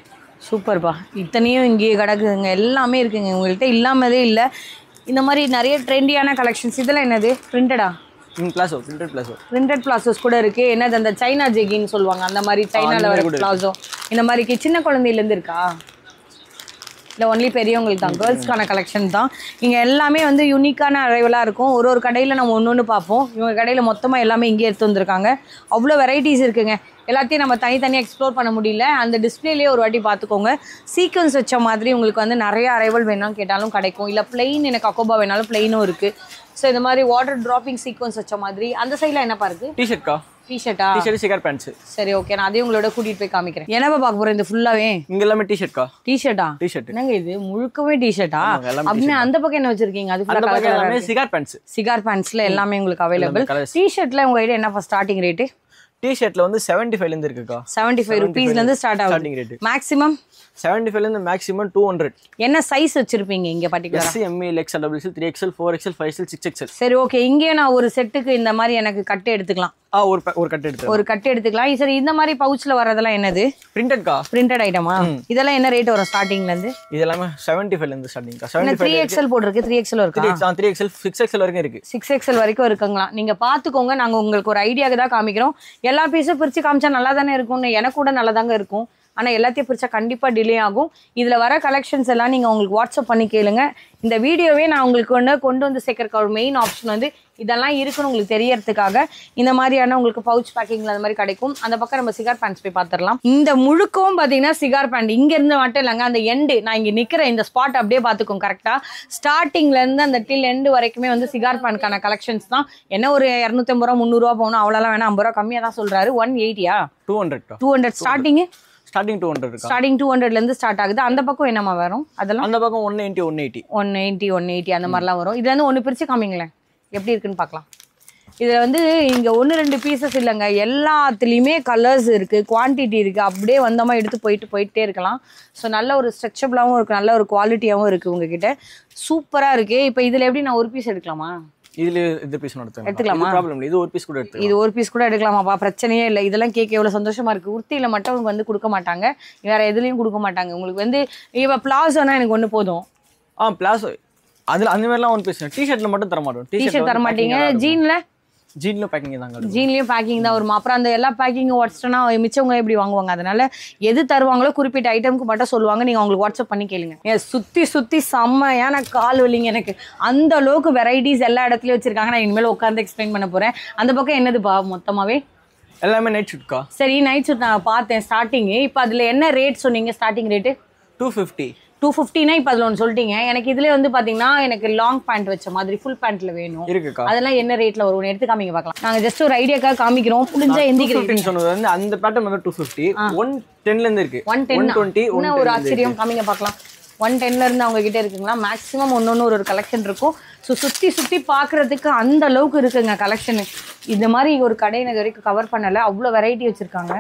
சூப்பர்ப்பா. இத்தனையும் இங்கேயே கிடக்குதுங்க. எல்லாமே இருக்குங்க. உங்கள்கிட்ட இல்லாமதே இல்லை. இந்த மாதிரி நிறைய ட்ரெண்டியான கலெக்ஷன்ஸ். இதெல்லாம் என்னது? பிரிண்டடா? பிளாசோ பிரிண்டட் பிளாசோஸ் கூட இருக்கு. என்னது அந்த சைனா ஜெகின்னு சொல்லுவாங்க, அந்த மாதிரி சைனால வர பிளாசோ இந்த மாதிரி சின்ன குழந்தையில இருந்து இருக்கா? இல்லை ஒன்லி பெரியவங்களுக்கு தான், கேர்ள்ஸ்க்கான கலெக்ஷன் தான். இங்கே எல்லாமே வந்து யூனிக்கான அரைவலாக இருக்கும். ஒரு கடையில் நம்ம ஒன்று பார்ப்போம். இவங்க கடையில் மொத்தமாக எல்லாமே இங்கே எடுத்து வந்திருக்காங்க. அவ்வளோ வெரைட்டிஸ் இருக்குங்க. எல்லாத்தையும் நம்ம தனித்தனியாக எக்ஸ்ப்ளோர் பண்ண முடியல. அந்த டிஸ்பிளேலேயே ஒரு வாட்டி பார்த்துக்கோங்க. சீக்வன்ஸ் வச்ச மாதிரி உங்களுக்கு வந்து நிறைய அரைவல் வேணாலும் கேட்டாலும் கிடைக்கும். இல்லை பிளெயின் எனக்கு அக்கோபா வேணாலும் பிளெயினும் இருக்குது. ஸோ இந்த மாதிரி வாட்டர் ட்ராப்பிங் சீக்வன்ஸ் வச்ச மாதிரி. அந்த சைடில் என்ன பாருக்கு? டிஷர்ட்கா. டிஷர்ட்டா? T-shirt cigar pants. சரி ஓகே, நான் அதையும் உங்களோட கூட்டிட்டு போய் காமிக்கிறேன். என்னப்பா பார்க்க போறேன்? இந்த ஃபுல்லாவே இங்க எல்லாமே டிஷர்ட்கா. டிஷர்ட்டா? டிஷர்ட். என்னங்க இது முழுக்கவே டிஷர்ட்டா? அப்படியே அந்த பக்கம் என்ன வச்சிருக்கீங்க? அது ஃபுல்லா கலர் எல்லாமே சிகர் பேண்ட்ஸ். சிகர் பேண்ட்ஸ்ல எல்லாமே உங்களுக்கு அவைலபிள். டிஷர்ட்ல உங்க ஐடியா என்ன ஸ்டார்டிங் ரேட்? டிஷர்ட்ல வந்து 75 ல இருந்து இருக்குக்கா. 75 ரூபீஸ்ல இருந்து ஸ்டார்ட் ஆகுது ஸ்டார்டிங் ரேட். மேக்ஸிமம் 75 ல இருந்து மேக்ஸிமம் 200. என்ன சைஸ் வச்சிருப்பீங்க இங்க பர்టిక్యులரா? S, M, L, XL, XXL, 3XL, 4XL, 5XL, 6XL. சரி ஓகே, இங்கே நான் ஒரு செட்டுக்கு இந்த மாதிரி எனக்கு கட்டு எடுத்துக்கலாம். ஒரு கட்டு எடுத்து ஒரு கட்டு எடுத்துக்கலாம். சரி, இந்த மாதிரி பவுச்ல வரதெல்லாம் என்னது? பிரிண்டட்கா. பிரிண்டட் ஐட்டமா? இதெல்லாம் என்ன ரேட் வரும் ஸ்டார்டிங்ல இருந்து? இதெல்லாம் 75 ல இருந்து ஸ்டார்டிங்கா. 3XL போட்டுருக்கு. 3XL இருக்கா? 3XL 6XL வரைக்கும் இருக்கு. 6XL வரைக்கும் இருக்குங்களா? நீங்க பாத்துக்கோங்க. நாங்க உங்களுக்கு ஒரு ஐடியாக்கு தான் காமிக்கிறோம். எல்லா பீஸும் பிரிச்சு காமிச்சா நல்லா தானே இருக்கும்னு எனக்கு கூட நல்லா தாங்க இருக்கும். ஆனால் எல்லாத்தையும் பிரிச்சா கண்டிப்பாக டிலே ஆகும். இதில் வர கலெக்ஷன்ஸ் எல்லாம் நீங்கள் உங்களுக்கு வாட்ஸ்அப் பண்ணி கேளுங்க. இந்த வீடியோவே நான் உங்களுக்கு கொண்டு வந்து சேர்க்கறக்க ஒரு மெயின் ஆப்ஷன் வந்து இதெல்லாம் இருக்குன்னு உங்களுக்கு தெரியறதுக்காக இந்த மாதிரியான உங்களுக்கு பவுச் பேக்கிங்ல அந்த மாதிரி கிடைக்கும். அந்த பக்கம் நம்ம சிகார் பேண்ட்ஸ் போய் பார்த்துடலாம். இந்த முழுக்கவும் பார்த்தீங்கன்னா சிகார் பேண்ட் இங்கேருந்து மட்டும் இல்லைங்க, அந்த எண்டு நான் இங்கே நிற்கிற இந்த ஸ்பாட் அப்படியே பார்த்துக்கோங்க. கரெக்டாக ஸ்டார்டிங்லேருந்து அந்த டில் எண்டு வரைக்குமே வந்து சிகார் பேண்ட்கான கலெக்ஷன்ஸ் தான். என்ன ஒரு 250 ரூபா 300 ரூபா போகணும், அவ்வளோலாம் வேணாம். 50 ரூபா கம்மியாக தான் சொல்கிறாரு. 180யா? 200 ஸ்டார்டிங். ஸ்டார்டிங் 200 இருக்கு. ஸ்டார்டிங் 200 ல இருந்து ஸ்டார்ட் ஆகுது. அந்த பக்கம் என்னமா வரும்? அதெல்லாம் அந்த பக்கம் 180 அந்த மாதிரிலாம் வரும். இதுல இருந்து ஒன்று பிரிச்சு காமிங்களேன் எப்படி இருக்குன்னு பார்க்கலாம். இதுல வந்து இங்க 1-2 பீசஸ் இல்லைங்க, எல்லாத்துலேயுமே கலர்ஸ் இருக்கு, குவான்டிட்டி இருக்கு. அப்படியே வந்தோமா எடுத்து போயிட்டே இருக்கலாம். ஸோ நல்ல ஒரு ஸ்ட்ரெச்சபிளாகவும் இருக்கு, நல்ல ஒரு குவாலிட்டியாகவும் இருக்கு உங்ககிட்ட. சூப்பரா இருக்கு. இப்போ இதுல எப்படி நான் ஒரு பீஸ் எடுக்கலாமா? இதுல இந்த பீஸ் எடுத்துக்கலாமா? ப்ராப்ளம் இல்லை. இது ஒரு பீஸ் கூட எடுத்து இது ஒரு பீஸ் கூட எடுக்கலாமாப்பா, பிரச்சனையே இல்லை. இதெல்லாம் கேட்க எவ்வளோ சந்தோஷமா இருக்கு. உர்த்தியில மட்டும் வந்து கொடுக்க மாட்டாங்க, வேற எதுலையும் கொடுக்க மாட்டாங்க. உங்களுக்கு வந்து இப்போ பிளாசோனா எனக்கு ஒன்று போதும். பிளாசோ அதில் அந்த மாதிரிலாம் ஒன் பீஸ். டிஷர்ட்ல மட்டும் தர மாட்டோம். டிஷர்ட் தர மாட்டீங்க. ஜீன்லயும் பேக்கிங் தாங்க. ஜீன்லயும் பேக்கிங் தான் வரும். அப்புறம் அந்த எல்லா பேக்கிங் உடச்சிட்டோன்னா மிச்சவங்க எப்படி வாங்குவாங்க? அதனால எது தருவாங்களோ குறிப்பிட்ட ஐட்டமுக்கு மட்டும் சொல்லுவாங்க. நீங்க அவங்களுக்கு வாட்ஸ்அப் பண்ணி கேளுங்க. சுத்தி செம்மையான கால் வலிங்க எனக்கு. அந்த அளவுக்கு வெரைட்டிஸ் எல்லா இடத்துலயும் வச்சிருக்காங்க. நான் இனிமேல் உட்காந்து எக்ஸ்பிளைன் பண்ண போறேன். அந்த பக்கம் என்னதுப்பா மொத்தமாவே? எல்லாமே நைட் ஷூட்க்கா. சரி, நைட் ஷூட் நான் பார்த்தேன் ஸ்டார்டிங். இப்போ அதுல என்ன ரேட் சொன்னீங்க? Starting rate 250. இப்போ அதில் ஒன்று சொல்லிட்டீங்க. எனக்கு இதுல வந்து பாத்தீங்கன்னா எனக்கு லாங் பேண்ட் வச்ச மாதிரி ஃபுல் பேண்ட்ல வேணும். அதெல்லாம் என்ன ரேட்ல வரும்? எடுத்து காமிங்க பார்க்கலாம். நாங்க ஜஸ்ட் ஒரு ஐடியாக்காக காமிக்கிறோம். புரிஞ்சா எந்திக்கிறீங்க சொன்னது வந்து அந்த பேட்டர்ன் வந்து 250. 110 ல இருந்து இருக்கு. 120 ஒரு ஆச்சரியம். காமிங்க பார்க்கலாம். 110ல இருந்து அவங்க கிட்ட இருக்குங்களா? மேக்ஸிமம் ஒன்னொன்னு ஒரு கலெக்ஷன் இருக்கும். ஸோ சுற்றி பார்க்குறதுக்கு அந்த அளவுக்கு இருக்குங்க கலெக்ஷனு. இந்த மாதிரி ஒரு கடை இது வரைக்கும் கவர் பண்ணலை, அவ்வளோ வெரைட்டி வச்சுருக்காங்க.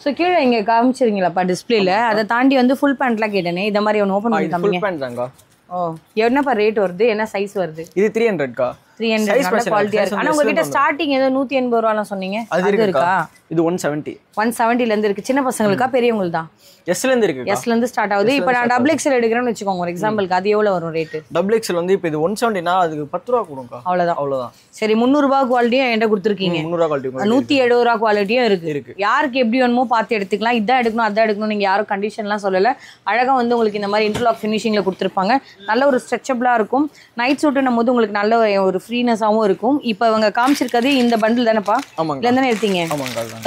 ஸோ கீழே இங்கே காமிச்சிருங்களாப்பா டிஸ்பிளேல. அதை தாண்டி வந்து ஃபுல் பேண்ட்லாம் கேட்டேனே, இந்த மாதிரி ஒன்று ஓப்பன் பண்ணி காமிங்க. ஓ, என்னப்பா ரேட் வருது? என்ன சைஸ் வருது? இது 300க்கா. 300 குவாலிட்டியா இருக்கு. ஆனா உங்ககிட்ட ஸ்டார்டிங் ஏதோ 180 ரூபாலாம் சொன்னீங்க. அது இருக்கா? இது 170 ல இருந்து இருக்கு. சின்ன பசங்களுக்கா பெரியவங்களுக்கு தான்? S ல இருந்து இருக்கு. S ல இருந்து ஸ்டார்ட் ஆகுது. இப்போ நான் XXL எடுக்கிறேன்னு வெச்சுக்கோங்க ஒரு எக்ஸாம்பிளுக்கு, அது எவ்வளவு வரும் ரேட்? XXL வந்து இப்போ இது 170 னா அதுக்கு 10 ரூபாய் கொடுங்க. அவ்வளவுதான். சரி, 300 ரூபாய் குவாலிட்டியும் என்கிட்ட கொடுத்துருக்கீங்க. 300 ரூபாய் குவாலிட்டி, 170 ரூபாய் குவாலிட்டியும் இருக்கு. யாருக்கு எப்படி வேணுமோ பார்த்து எடுத்துக்கலாம். இதான் எடுக்கணும் அதான் எடுக்கணும் நீங்க யாரும் கண்டிஷன்லாம் சொல்லல. அழகா வந்து உங்களுக்கு இந்த மாதிரி இன்டர்லாக் ஃபினிஷிங்ல கொடுத்துருப்பாங்க. நல்ல ஒரு ஸ்ட்ரெச்சபிளா இருக்கும். நைட் சூட் நம்ம வந்து உங்களுக்கு நல்ல ஒரு ஃப்ரீனஸாவும் இருக்கும். இப்போ இவங்க காமிச்சிருக்கிறது இந்த பண்டில் தானேப்பா? இல்ல தானே எடுத்தீங்க?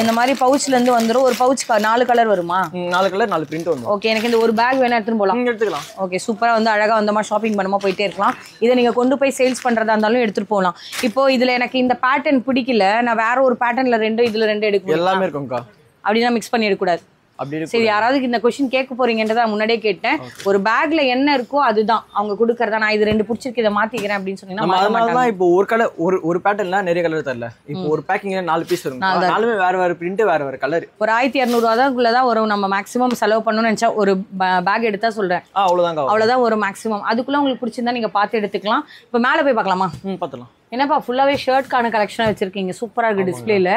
இந்த மாதிரி பவுச்ல இருந்து வந்துரும். ஒரு பவுச் 4 கலர் வருமா? 4 கலர் 4 பிரிண்ட் வந்துரும். ஓகே, எனக்கு இந்த ஒரு பேக் வேணா எடுத்துட்டு போலாம். எடுத்துக்கலாம். ஓகே, சூப்பரா வந்து அழகா வந்தமா ஷாப்பிங் பண்ணமா போயிட்டே இருக்கலாம். இதை நீங்க கொண்டு போய் சேல்ஸ் பண்றதா இருந்தாலும் எடுத்துட்டு போகலாம். இப்போ இதுல எனக்கு இந்த பேட்டர்ன் பிடிக்கல, நான் வேற ஒரு பேட்டர்ன்ல 2 இதுல 2 எடுக்கணும். எல்லாமே இருக்கும்க்கா. அப்படினா மிக்ஸ் பண்ணி எடுக்க கூடாது. சரி, யாராவது இந்த क्वेश्चन கேட்க போறீங்கன்றத முன்னாடியே கேட்டேன். ஒரு பேக்ல என்ன இருக்கோ அதுதான் அவங்க கொடுக்கறதா. நான் இது 2 பிடிச்சிருக்கு இத மாத்திக்கிறேன் அப்படினு சொன்னீங்கன்னா அதனால இப்போ ஒரு கலர் ஒரு பேட்டர்ன்ல நிறைய கலர் தரல. இப்போ ஒரு பேக்கிங்ல 4 பீஸ் வரும். நாலுமே வேற பிரிண்ட் வேற கலர். ஒரு 1200 ரூபாய் தான் வரும். நம்ம மேக்ஸிமம் செலவு பண்ணனும்னு நினைச்சா ஒரு பேக் எடுத்தா சொல்றேன். அவ்வளவுதான் ஒரு மேக்ஸிமம். அதுக்குள்ள உங்களுக்கு பிடிச்சிருந்தா நீங்க பார்த்து எடுத்துக்கலாம். இப்போ மேல போய் பார்க்கலாமா? பார்த்தலாம். என்னப்பா ஃபுல்லாவே ஷர்ட்கான கலெக்ஷனா வச்சிருக்கீங்க, சூப்பரா இருக்கு டிஸ்ப்ளேல.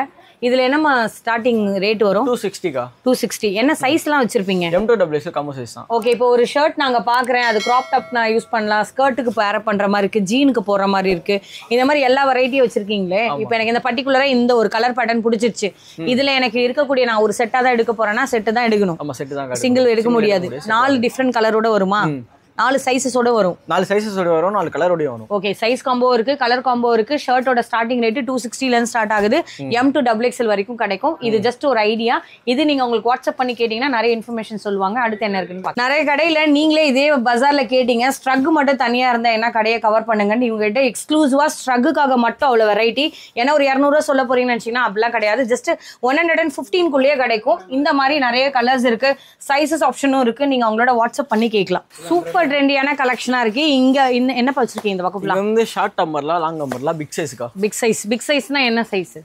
இதுல என்னமா ஸ்டார்டிங் ரேட் வரும்? 260 260. என்ன சைஸ்லாம் வச்சிருப்பீங்க? M2XL காம்போ சைஸ் தான். ஓகே, இப்போ ஒரு ஷர்ட் நாங்க பாக்குறேன், அது கிராப் டாப் நான் யூஸ் பண்ணலாம், ஸ்கர்ட்டுக்கு பேர் பண்ற மாதிரி இருக்கு, ஜீனுக்கு போற மாதிரி இருக்கு, இந்த மாதிரி எல்லா வெரைட்டியும் வச்சிருக்கீங்களே. இப்போ எனக்கு இந்த பர்டிகுலரா இந்த ஒரு கலர் பேட்டர்ன் பிடிச்சிருச்சு, இதுல எனக்கு இருக்கக்கூடிய நான் ஒரு செட்டா தான் எடுக்க போறேன்னா செட்டு தான் எடுக்கணும். ஆமா, செட் தான். சிங்கிள் எடுக்க முடியாது. 4 டிஃப்ரெண்ட் கலரோட வருமா? 4 சைஸஸோட வரும். 4 சைஸஸோட வரும், 4 கலரோட வரும். ஓகே, சைஸ் காம்போ இருக்கு, கலர் காம்போ இருக்கு. ஷர்ட்டோட ஸ்டார்டிங் ரேட் 260 ல இருந்து ஸ்டார்ட் ஆகுது. M2XL வரைக்கும் கிடைக்கும். இது ஜஸ்ட் ஒரு ஐடியா. இது நீங்க உங்களுக்கு வாட்ஸ்அப் பண்ணி கேட்டீங்கன்னா நிறைய இன்ஃபர்மேஷன் சொல்லுவாங்க. அடுத்து என்ன இருக்குன்னு பாருங்க. நிறைய கடையில நீங்களே இதே பஜார்ல கேட்டீங்க, ஸ்ட்ரக் மட்டும் தனியா இருந்தா என்ன கடையை கவர் பண்ணுங்கன்னு. இவங்க கிட்ட எக்ஸ்க்ளூசிவா ஸ்ட்ரக்குக்காக மட்டும் அவ்வளவு வெரைட்டி. ஏன்னா ஒரு 200 ரூபா சொல்ல போறீங்கன்னு நினைச்சீங்கன்னா அப்படிலாம் கிடையாது. ஜஸ்ட் 115 குள்ளேயே கிடைக்கும். இந்த மாதிரி நிறைய கலர்ஸ் இருக்கு, சைஸஸ் ஆப்ஷனும் இருக்கு. நீங்க அவங்களோட வாட்ஸ்அப் பண்ணி கேட்கலாம். சூப்பர் ட்ரெண்டியான கலெக்ஷனா இருக்கு. இங்க என்ன வச்சிருக்கீங்க இந்த பக்கம்? இது வந்து short umbrella, long umbrella, big சைஸ்க்கா. பிக் சைஸ்னா என்ன சைஸ்?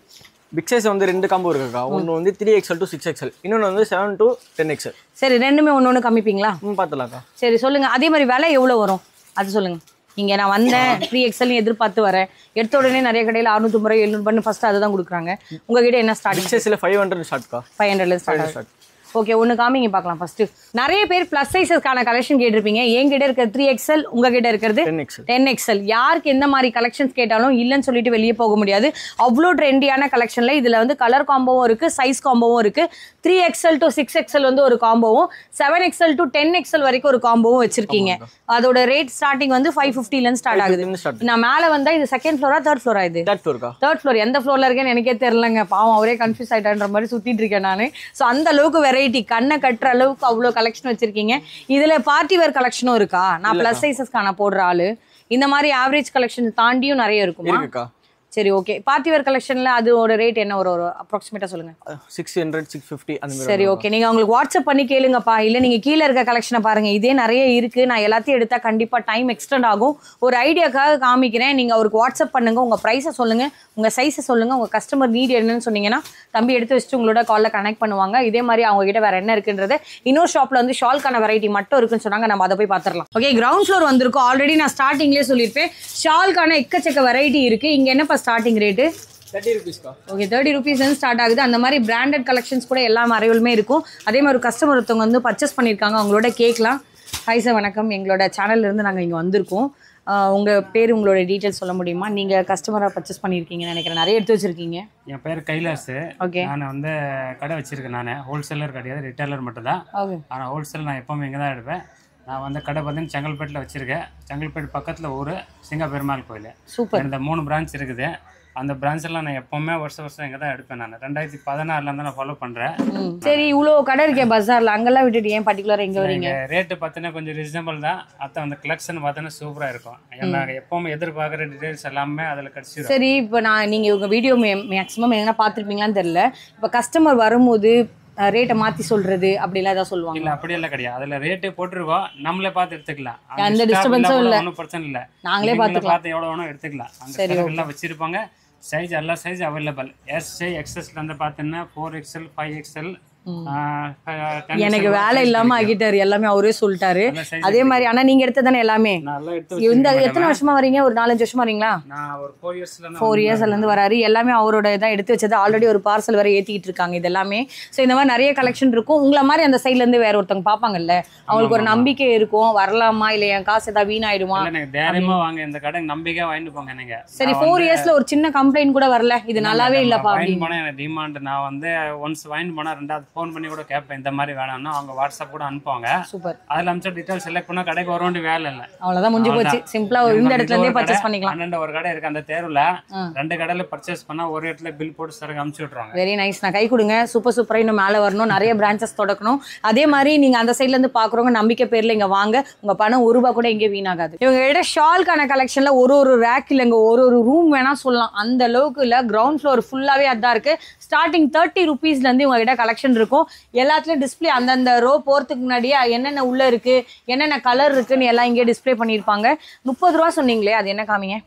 பிக் சைஸ் வந்து 2 காம்போ இருக்குக்கா. ஒன்னு வந்து 3XL to 6XL, இன்னொன்னு வந்து 7 to 10XL. சரி, ரெண்டுமே ஒன்னு காமிப்பீங்களா? பாத்துலாம்க்கா. சரி சொல்லுங்க. அதே மாதிரி விலை எவ்வளவு வரும் அது சொல்லுங்க. இங்க நான் வந்தேன் 3XL எதிர்பார்த்து வரேன், எடுத்த உடனே நிறைய கடையில 650 ரூபாய் 700 ரூபாய் ஃபர்ஸ்ட் அதை தான் கொடுக்குறாங்க. உங்ககிட்ட என்ன ஸ்டார்டிங்? பிக் சைஸ்ல 500 ஷார்ட்க்கா. 500 ஸ்டார்ட். ஓகே, ஒன்று காமிங்க பார்க்கலாம். ஃபர்ஸ்ட் நிறைய பேர் ப்ளஸ் சைஸஸ்க்கான கலெக்ஷன் கேட்டிருப்பீங்க. என்கிட்ட இருக்கிற 3XL, உங்ககிட்ட இருக்கிறது 10XL. யாருக்கு எந்த மாதிரி கலெக்ஷன்ஸ் கேட்டாலும் இல்லைன்னு சொல்லிட்டு வெளியே போக முடியாது. அவ்வளோ ட்ரெண்டியான கலெக்ஷன்ல இதுல வந்து கலர் காம்போவும் இருக்கு, சைஸ் காம்போவும் இருக்கு. 3XL to 6XL வந்து ஒரு காம்போவும், 7XL to 10XL வரைக்கும் ஒரு காம்போவும் வச்சிருக்கீங்க. அதோட ரேட் ஸ்டார்டிங் வந்து 550 ல இருந்து ஸ்டார்ட் ஆகுது. நான் மேல வந்தா இது செகண்ட் ஃப்ளோரா தேர்ட் ஃப்ளோரா? இது தேர்ட் ஃப்ளோர். எந்த ஃப்ளோர்ல இருக்கேன்னு எனக்கே தெரியலங்க, பாவம் அவரே கன்ஃபியூஸ் ஆயிட்டான்ற மாதிரி சுத்திட்டு இருக்கேன் நானு. ஸோ அந்த அளவுக்கு வெரைட்டி, கண்ணை கட்டுற அளவுக்கு அவ்வளோ கலெக்ஷன் வச்சிருக்கீங்க. இதுல பார்ட்டி வேர் கலெக்ஷனும் இருக்கா? நான் பிளஸ் சைஸஸ்க்கான போடுற ஆளு. இந்த மாதிரி ஆவரேஜ் கலெக்ஷன் தாண்டியும் நிறைய இருக்குமா? சரி, ஓகே. பார்ட்டி வேர் கலெக்ஷன்ல அதோட ரேட் என்ன ஒரு அப்ராக்சிமேட்டா சொல்லுங்க. 600 650 அந்த மாதிரி. சரி, ஓகே. நீங்க உங்களுக்கு வாட்ஸ்அப் பண்ணி கேளுங்கப்பா. இல்ல நீங்க கீழே இருக்க கலெக்ஷனை பாருங்க, இதே நிறைய இருக்கு. நான் எல்லாத்தையும் எடுத்தா கண்டிப்பா டைம் எக்ஸ்டெண்ட் ஆகும். ஒரு ஐடியாக்காக காமிக்கிறேன். நீங்க அவருக்கு வாட்ஸ்அப் பண்ணுங்க, உங்க பிரைஸை சொல்லுங்க, உங்க சைஸை சொல்லுங்க, உங்க கஸ்டமர் நீட் என்னன்னு சொன்னீங்கன்னா தம்பி எடுத்து வச்சுட்டு உங்களோட கால்ல கனெக்ட் பண்ணுவாங்க. இதே மாதிரி அவங்க கிட்ட வேற என்ன இருக்குன்றது. இன்னொரு ஷாப்ல வந்து ஷால்கான வெரைட்டி மட்டும் இருக்குன்னு சொன்னாங்க, நம்ம அதை போய் பார்த்துடலாம். ஓகே, கிரவுண்ட் ஃப்ளோர் வந்திருக்கும். ஆல்ரெடி நான் ஸ்டார்டிங்லேயே சொல்லியிருப்பேன், ஷால்கான எக்கச்சக்க வெரைட்டி இருக்கு. இங்க என்னப்பா ஸ்டார்டிங் ரேட்டு? 30 rupeesக்கா. ஓகே, 30 rupees ஸ்டார்ட் ஆகுது. அந்த மாதிரி பிராண்டட் கலெக்ஷன்ஸ் கூட எல்லா அரைவலுமே இருக்கும். அதே மாதிரி ஒரு கஸ்டமர் ஒருத்தவங்க வந்து பர்ச்சேஸ் பண்ணியிருக்காங்க, அவங்களோட கேட்கலாம். ஹாய் சார், வணக்கம். எங்களோட சேனல்ல இருந்து நாங்கள் இங்கே வந்திருக்கோம். உங்க பேர், உங்களோட டீட்டெயில்ஸ் சொல்ல முடியுமா? நீங்க கஸ்டமராக பர்ச்சேஸ் பண்ணியிருக்கீங்கன்னு நினைக்கிறேன், நிறைய எடுத்து வச்சிருக்கீங்க. என் பேர் கைலாஸ். ஓகே, நான் வந்து கடை வச்சிருக்கேன். நான் ஹோல்சேலர் கிடையாது, ரிட்டைலர் மட்டும் தான். ஓகே. ஆனால் ஹோல்சேல் நான் எப்பவுமே இங்கே தான் எடுப்பேன். நான் வந்து கடை பார்த்தீங்கன்னா செங்கல்பேட்டில் வச்சிருக்கேன். செங்கல்பேட் பக்கத்தில் ஊர் சிங்க பெருமாள் கோயில். சூப்பர். இந்த 3 பிரான்ச் இருக்குது. அந்த பிரான்ச் எல்லாம் நான் எப்பவுமே வருஷம் இங்கே தான் எடுப்பேன். நான் 2016 இருந்து நான் ஃபாலோ பண்றேன். சரி, இவ்வளோ கடை இருக்கே பஜார்ல, அங்கெல்லாம் விட்டுட்டு ஏன் பர்டிகுலரா எங்க வரீங்க? ரேட்டு பார்த்தீங்கன்னா கொஞ்சம் ரீசனபிள் தான். அதான் அந்த கலெக்ஷன் பார்த்தீங்கன்னா சூப்பரா இருக்கும். நாங்கள் எப்பவுமே எதிர்பார்க்குற டீடைல்ஸ் எல்லாமே அதில் கிடைச்சிடும். சரி, இப்போ நீங்க உங்க வீடியோ மேக்ஸிமம் என்ன பார்த்துருப்பீங்களான்னு தெரியல. இப்போ கஸ்டமர் வரும்போது ரேட்டை மாத்தி சொல்றது அப்படிலாம் ஏதாவது சொல்லுவாங்க? இல்ல, அப்படியெல்லாம் கிடையாது. அதுல ரேட்டே போட்டிருக்கோம், நம்மளே பார்த்து எடுத்துக்கலாம். அந்த டிஸ்டர்பன்ஸும் இல்ல, ஒன்றும் பிரச்சனை இல்லை. நாங்களே பார்த்து எவ்வளோ வேணும் எடுத்துக்கலாம். அங்கே எல்லாம் வச்சிருப்பாங்க. சைஸ் எல்லா சைஸ் அவைலபிள். எஸ்ஐ எக்ஸ்எஸ்ல வந்து பார்த்தீங்கன்னா 4XL 5XL. எனக்கு வேலை இல்லாம ஆகிட்டாரு, எல்லாமே அவரே சொல்லிட்டாரு. அதே மாதிரி ஆனா நீங்க எடுத்ததானே எல்லாமே? இந்த எத்தனை வருஷமா வரீங்க? ஒரு 4-5 வருஷமா வரீங்களா? 4 இயர்ஸ்ல இருந்து வராரு. எல்லாமே அவரோட தான் எடுத்து வச்சது. ஆல்ரெடி ஒரு பார்சல் வரை ஏத்திட்டு இருக்காங்க. இது எல்லாமே சோ இந்த மாதிரி நிறைய கலெக்ஷன் இருக்கும். உங்களை மாதிரி அந்த சைட்ல இருந்து வேற ஒருத்தவங்க பாப்பாங்கல்ல, அவங்களுக்கு ஒரு நம்பிக்கை இருக்கும், வரலாமா இல்ல என் காசு ஏதாவது வீணாயிடுமா? தைரியமா வாங்க, இந்த கடை நம்பிக்கை வாங்கிட்டு போங்க நீங்க. சரி, 4 இயர்ஸ்ல ஒரு சின்ன கம்ப்ளைண்ட் கூட வரல, இது நல்லாவே இல்லப்பா அப்படின்னு? டிமாண்ட் நான் வந்து ஒன்ஸ் வாங்கிட்டு போனா ரெண்டாவது ஃபோன் பண்ணி கூட கேட்பேன், இந்த மாதிரி வேணும்னா அவங்க வாட்ஸ்அப் கூட அனுப்புவாங்க. சூப்பர். அதுல அனுப்பிச்ச டீடைல் செலக்ட் பண்ணா கடைக்கு வர வேண்டிய வேலை இல்லை. அவ்வளவுதான், முடிஞ்சு போச்சு. சிம்பிளா இந்த இடத்துல இருந்தே பர்ச்சேஸ் பண்ணிக்கலாம். அண்ணன் ஒரு கடை இருக்கு அந்த தேர்வுல, 2 கடையில பர்ச்சேஸ் பண்ணா ஒரு இடத்துல பில் போட்டு சரக்கு அனுப்பிச்சு விட்டுருவாங்க. Very nice. நான் கை கொடுங்க. சூப்பர் சூப்பரா இன்னும் மேல வரணும், நிறைய பிரான்ச்சஸ் தொடக்கணும். அதே மாதிரி நீங்க அந்த சைட்ல இருந்து பாக்குறவங்க நம்பிக்கை பேர்ல இங்க வாங்க, உங்க பணம் ஒரு ரூபாய் கூட எங்கே வீணாகாது. இவங்க கிட்ட ஷால்கான கலெக்ஷன்ல ஒரு ரேக் இல்லைங்க, ஒரு ரூம் வேணா சொல்லலாம், அந்த அளவுக்கு இல்ல. கிரவுண்ட் ஃப்ளோர் ஃபுல்லாவே அதான் இருக்கு. ஸ்டார்டிங் 30 rupeesல இருந்து உங்க கிட்ட கலெக்ஷன் இருக்கும். எல்லாத்துலயும் டிஸ்பிளே அந்தந்த ரோ போறதுக்கு முன்னாடியே என்னென்ன உள்ள இருக்கு, என்னென்ன கலர் இருக்குன்னு எல்லாம் இங்கே டிஸ்பிளே பண்ணிருப்பாங்க. 30 ரூபா சொன்னீங்களே, அது என்ன காமிங்க?